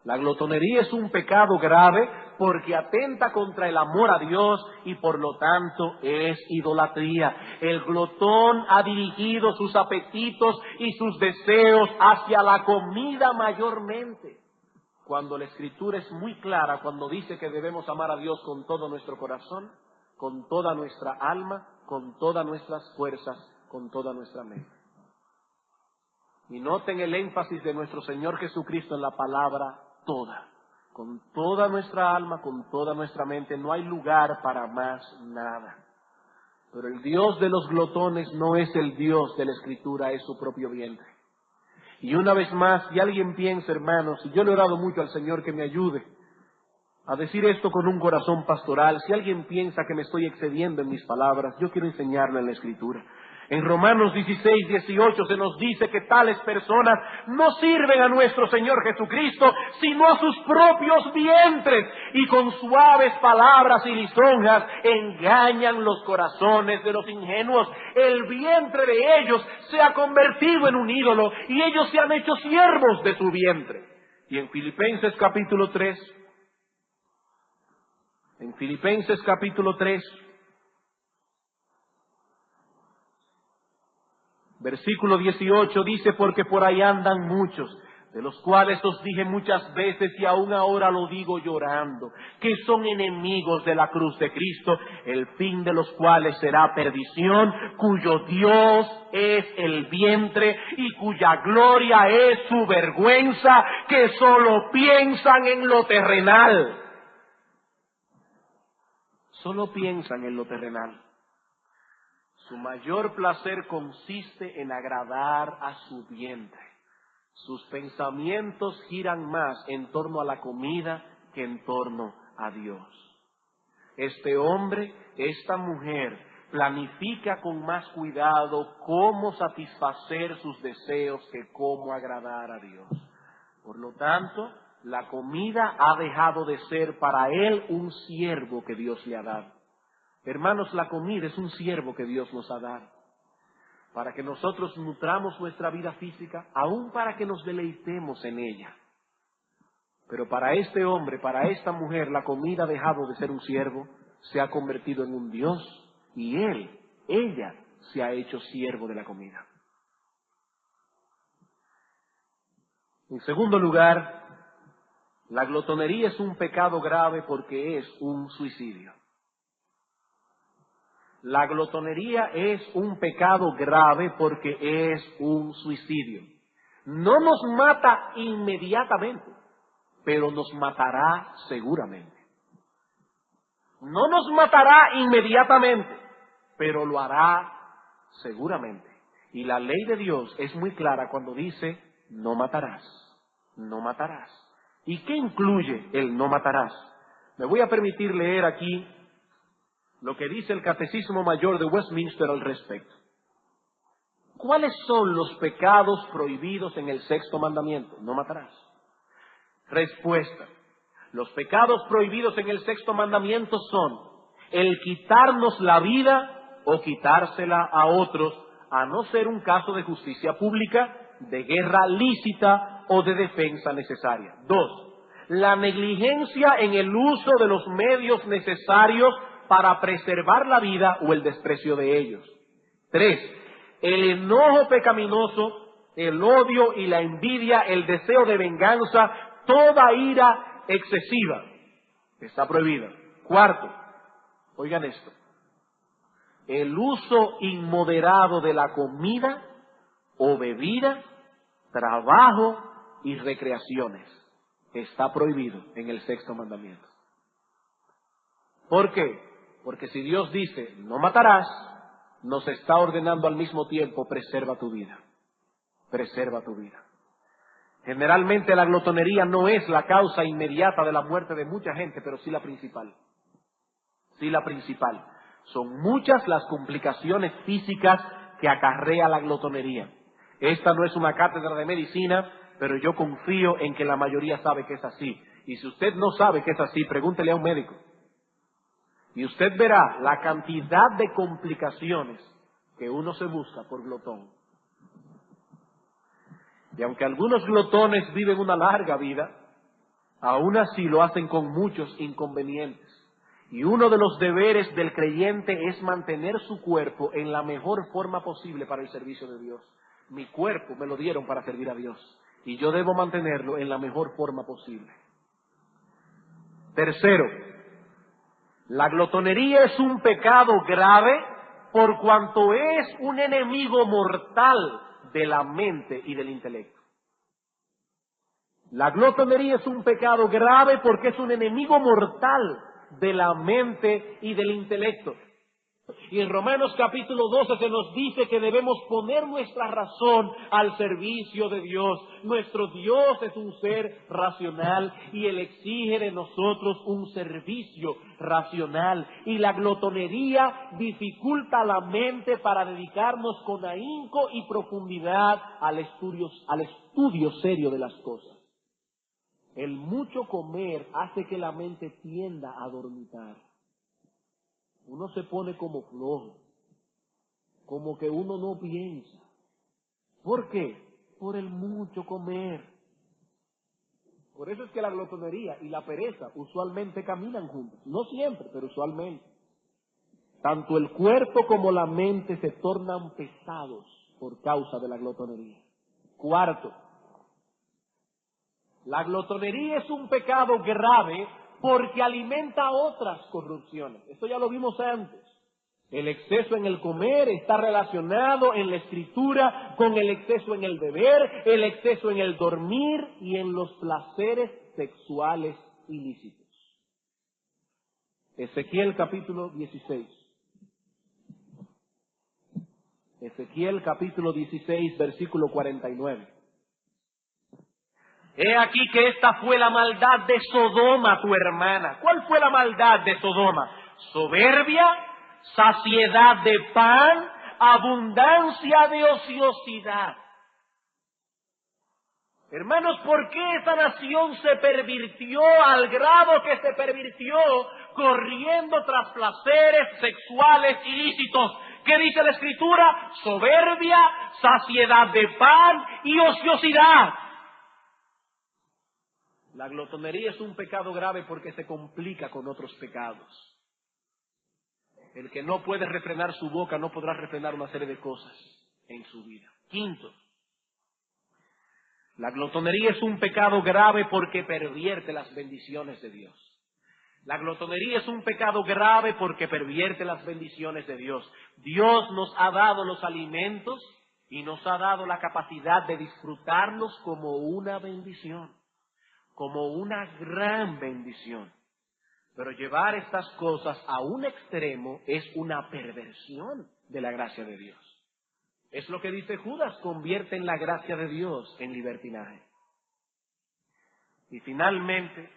La glotonería es un pecado grave porque atenta contra el amor a Dios y por lo tanto es idolatría. El glotón ha dirigido sus apetitos y sus deseos hacia la comida mayormente, cuando la Escritura es muy clara cuando dice que debemos amar a Dios con todo nuestro corazón, con toda nuestra alma, con todas nuestras fuerzas, con toda nuestra mente. Y noten el énfasis de nuestro Señor Jesucristo en la palabra toda. Con toda nuestra alma, con toda nuestra mente, no hay lugar para más nada. Pero el Dios de los glotones no es el Dios de la Escritura, es su propio vientre. Y una vez más, si alguien piensa, hermanos, y yo le he orado mucho al Señor que me ayude a decir esto con un corazón pastoral, si alguien piensa que me estoy excediendo en mis palabras, yo quiero enseñarle en la Escritura. En Romanos 16, 18 se nos dice que tales personas no sirven a nuestro Señor Jesucristo, sino a sus propios vientres, y con suaves palabras y lisonjas engañan los corazones de los ingenuos. El vientre de ellos se ha convertido en un ídolo, y ellos se han hecho siervos de su vientre. Y en Filipenses capítulo 3, versículo 18 dice: porque por ahí andan muchos, de los cuales os dije muchas veces y aún ahora lo digo llorando, que son enemigos de la cruz de Cristo, el fin de los cuales será perdición, cuyo Dios es el vientre y cuya gloria es su vergüenza, que solo piensan en lo terrenal. Solo piensan en lo terrenal. Su mayor placer consiste en agradar a su vientre. Sus pensamientos giran más en torno a la comida que en torno a Dios. Este hombre, esta mujer, planifica con más cuidado cómo satisfacer sus deseos que cómo agradar a Dios. Por lo tanto, la comida ha dejado de ser para él un siervo que Dios le ha dado. Hermanos, la comida es un siervo que Dios nos ha dado, para que nosotros nutramos nuestra vida física, aún para que nos deleitemos en ella. Pero para este hombre, para esta mujer, la comida ha dejado de ser un siervo, se ha convertido en un Dios, y ella se ha hecho siervo de la comida. En segundo lugar, la glotonería es un pecado grave porque es un suicidio. La glotonería es un pecado grave porque es un suicidio. No nos mata inmediatamente, pero nos matará seguramente. No nos matará inmediatamente, pero lo hará seguramente. Y la ley de Dios es muy clara cuando dice: no matarás, no matarás. ¿Y qué incluye el no matarás? Me voy a permitir leer aquí lo que dice el Catecismo Mayor de Westminster al respecto. ¿Cuáles son los pecados prohibidos en el sexto mandamiento? No matarás. Respuesta: los pecados prohibidos en el sexto mandamiento son el quitarnos la vida o quitársela a otros, a no ser un caso de justicia pública, de guerra lícita o de defensa necesaria. 2. La negligencia en el uso de los medios necesarios para preservar la vida o el desprecio de ellos. 3. El enojo pecaminoso, el odio y la envidia, el deseo de venganza, toda ira excesiva. Está prohibida. 4. Oigan esto. El uso inmoderado de la comida o bebida, trabajo y recreaciones. Está prohibido en el sexto mandamiento. ¿Por qué? Porque si Dios dice, no matarás, nos está ordenando al mismo tiempo, preserva tu vida. Preserva tu vida. Generalmente la glotonería no es la causa inmediata de la muerte de mucha gente, pero sí la principal. Sí la principal. Son muchas las complicaciones físicas que acarrea la glotonería. Esta no es una cátedra de medicina, pero yo confío en que la mayoría sabe que es así. Y si usted no sabe que es así, pregúntele a un médico. Y usted verá la cantidad de complicaciones que uno se busca por glotón. Y aunque algunos glotones viven una larga vida, aún así lo hacen con muchos inconvenientes. Y uno de los deberes del creyente es mantener su cuerpo en la mejor forma posible para el servicio de Dios. Mi cuerpo me lo dieron para servir a Dios, y yo debo mantenerlo en la mejor forma posible. Tercero, la glotonería es un pecado grave por cuanto es un enemigo mortal de la mente y del intelecto. La glotonería es un pecado grave porque es un enemigo mortal de la mente y del intelecto. Y en Romanos capítulo 12 se nos dice que debemos poner nuestra razón al servicio de Dios. Nuestro Dios es un ser racional y Él exige de nosotros un servicio racional. Y la glotonería dificulta la mente para dedicarnos con ahínco y profundidad al estudio serio de las cosas. El mucho comer hace que la mente tienda a dormitar. Uno se pone como flojo, como que uno no piensa. ¿Por qué? Por el mucho comer. Por eso es que la glotonería y la pereza usualmente caminan juntos. No siempre, pero usualmente. Tanto el cuerpo como la mente se tornan pesados por causa de la glotonería. Cuarto, la glotonería es un pecado grave porque alimenta otras corrupciones. Esto ya lo vimos antes. El exceso en el comer está relacionado en la Escritura con el exceso en el beber, el exceso en el dormir y en los placeres sexuales ilícitos. Ezequiel capítulo 16. Ezequiel capítulo 16, versículo 49. He aquí que esta fue la maldad de Sodoma, tu hermana. ¿Cuál fue la maldad de Sodoma? Soberbia, saciedad de pan, abundancia de ociosidad. Hermanos, ¿por qué esta nación se pervirtió al grado que se pervirtió corriendo tras placeres sexuales ilícitos? ¿Qué dice la Escritura? Soberbia, saciedad de pan y ociosidad. La glotonería es un pecado grave porque se complica con otros pecados. El que no puede refrenar su boca no podrá refrenar una serie de cosas en su vida. Quinto, la glotonería es un pecado grave porque pervierte las bendiciones de Dios. La glotonería es un pecado grave porque pervierte las bendiciones de Dios. Dios nos ha dado los alimentos y nos ha dado la capacidad de disfrutarlos como una bendición, como una gran bendición. Pero llevar estas cosas a un extremo es una perversión de la gracia de Dios. Es lo que dice Judas, convierten la gracia de Dios en libertinaje. Y finalmente,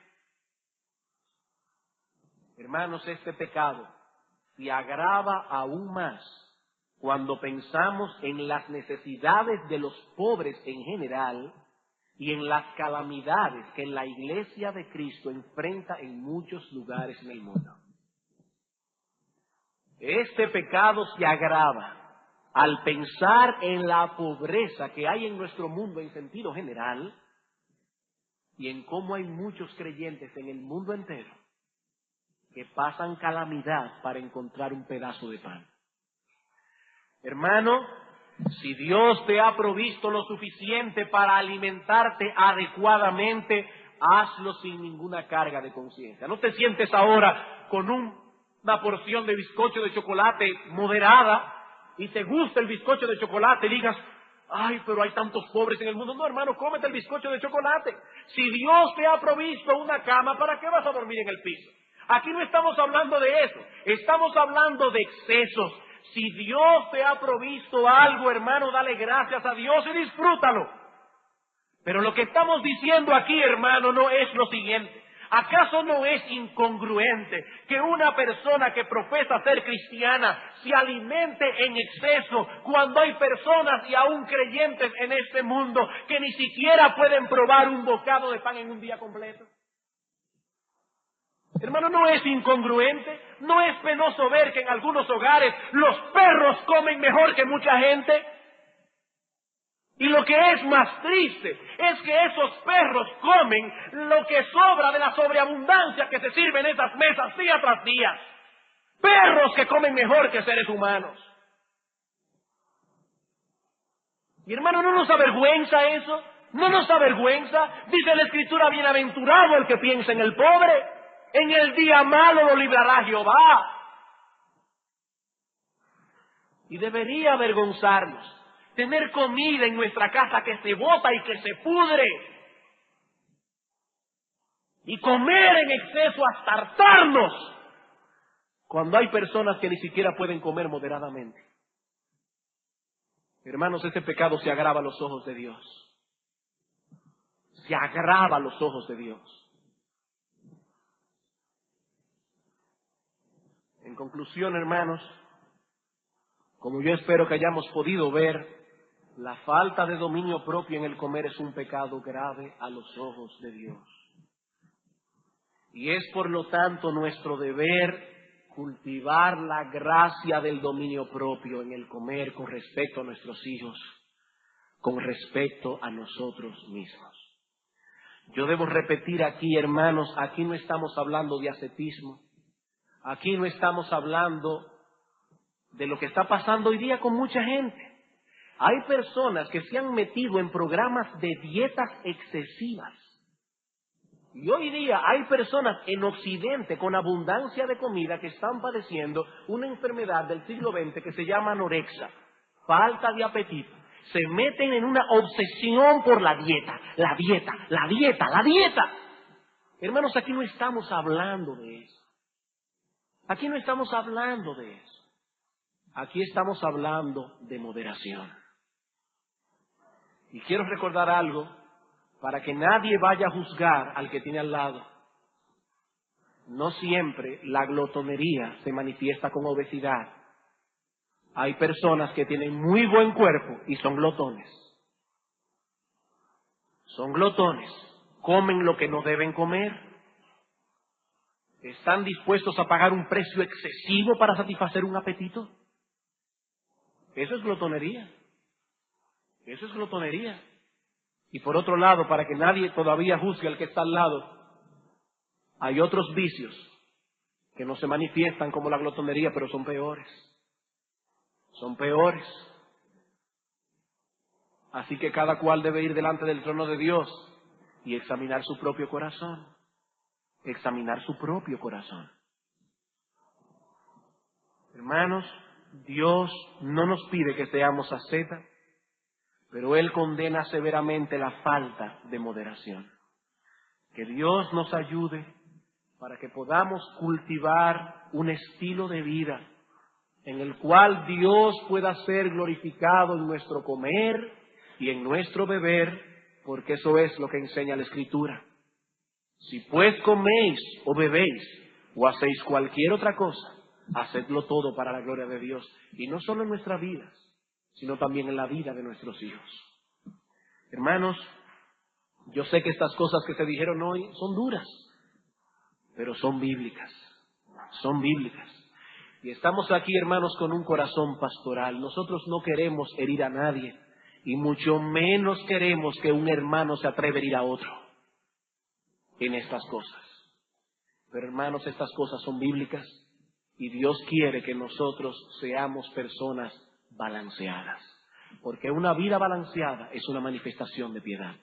hermanos, este pecado se agrava aún más cuando pensamos en las necesidades de los pobres en general y en las calamidades que la Iglesia de Cristo enfrenta en muchos lugares en el mundo. Este pecado se agrava al pensar en la pobreza que hay en nuestro mundo en sentido general y en cómo hay muchos creyentes en el mundo entero que pasan calamidad para encontrar un pedazo de pan. Hermano, si Dios te ha provisto lo suficiente para alimentarte adecuadamente, hazlo sin ninguna carga de conciencia. No te sientes ahora con una porción de bizcocho de chocolate moderada y te gusta el bizcocho de chocolate y digas, ay, pero hay tantos pobres en el mundo. No, hermano, cómete el bizcocho de chocolate. Si Dios te ha provisto una cama, ¿para qué vas a dormir en el piso? Aquí no estamos hablando de eso, estamos hablando de excesos. Si Dios te ha provisto algo, hermano, dale gracias a Dios y disfrútalo. Pero lo que estamos diciendo aquí, hermano, no es lo siguiente. ¿Acaso no es incongruente que una persona que profesa ser cristiana se alimente en exceso cuando hay personas y aún creyentes en este mundo que ni siquiera pueden probar un bocado de pan en un día completo? Hermano, ¿no es incongruente? ¿No es penoso ver que en algunos hogares los perros comen mejor que mucha gente? Y lo que es más triste es que esos perros comen lo que sobra de la sobreabundancia que se sirve en esas mesas día tras día. Perros que comen mejor que seres humanos. Y hermano, ¿no nos avergüenza eso? ¿No nos avergüenza? Dice la Escritura, bienaventurado el que piensa en el pobre. En el día malo lo librará Jehová. Y debería avergonzarnos tener comida en nuestra casa que se bota y que se pudre. Y comer en exceso hasta hartarnos. Cuando hay personas que ni siquiera pueden comer moderadamente. Hermanos, ese pecado se agrava a los ojos de Dios. Se agrava a los ojos de Dios. En conclusión, hermanos, como yo espero que hayamos podido ver, la falta de dominio propio en el comer es un pecado grave a los ojos de Dios. Y es por lo tanto nuestro deber cultivar la gracia del dominio propio en el comer con respecto a nuestros hijos, con respecto a nosotros mismos. Yo debo repetir aquí, hermanos, aquí no estamos hablando de ascetismo, aquí no estamos hablando de lo que está pasando hoy día con mucha gente. Hay personas que se han metido en programas de dietas excesivas. Y hoy día hay personas en Occidente con abundancia de comida que están padeciendo una enfermedad del siglo XX que se llama anorexia, falta de apetito. Se meten en una obsesión por la dieta, la dieta, la dieta, la dieta. Hermanos, aquí no estamos hablando de eso. Aquí no estamos hablando de eso. Aquí estamos hablando de moderación. Y quiero recordar algo para que nadie vaya a juzgar al que tiene al lado. No siempre la glotonería se manifiesta con obesidad. Hay personas que tienen muy buen cuerpo y son glotones. Son glotones. Comen lo que no deben comer. ¿Están dispuestos a pagar un precio excesivo para satisfacer un apetito? Eso es glotonería. Eso es glotonería. Y por otro lado, para que nadie todavía juzgue al que está al lado, hay otros vicios que no se manifiestan como la glotonería, pero son peores. Son peores. Así que cada cual debe ir delante del trono de Dios y examinar su propio corazón. Examinar su propio corazón. Hermanos, Dios no nos pide que seamos ascetas, pero Él condena severamente la falta de moderación. Que Dios nos ayude para que podamos cultivar un estilo de vida en el cual Dios pueda ser glorificado en nuestro comer y en nuestro beber, porque eso es lo que enseña la Escritura. Si pues coméis o bebéis o hacéis cualquier otra cosa, hacedlo todo para la gloria de Dios, y no solo en nuestras vidas, sino también en la vida de nuestros hijos. Hermanos, yo sé que estas cosas que se dijeron hoy son duras, pero son bíblicas. Son bíblicas. Y estamos aquí, hermanos, con un corazón pastoral. Nosotros no queremos herir a nadie, y mucho menos queremos que un hermano se atreva a herir a otro en estas cosas. Pero, hermanos, estas cosas son bíblicas, y Dios quiere que nosotros seamos personas balanceadas, porque una vida balanceada es una manifestación de piedad.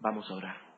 Vamos a orar.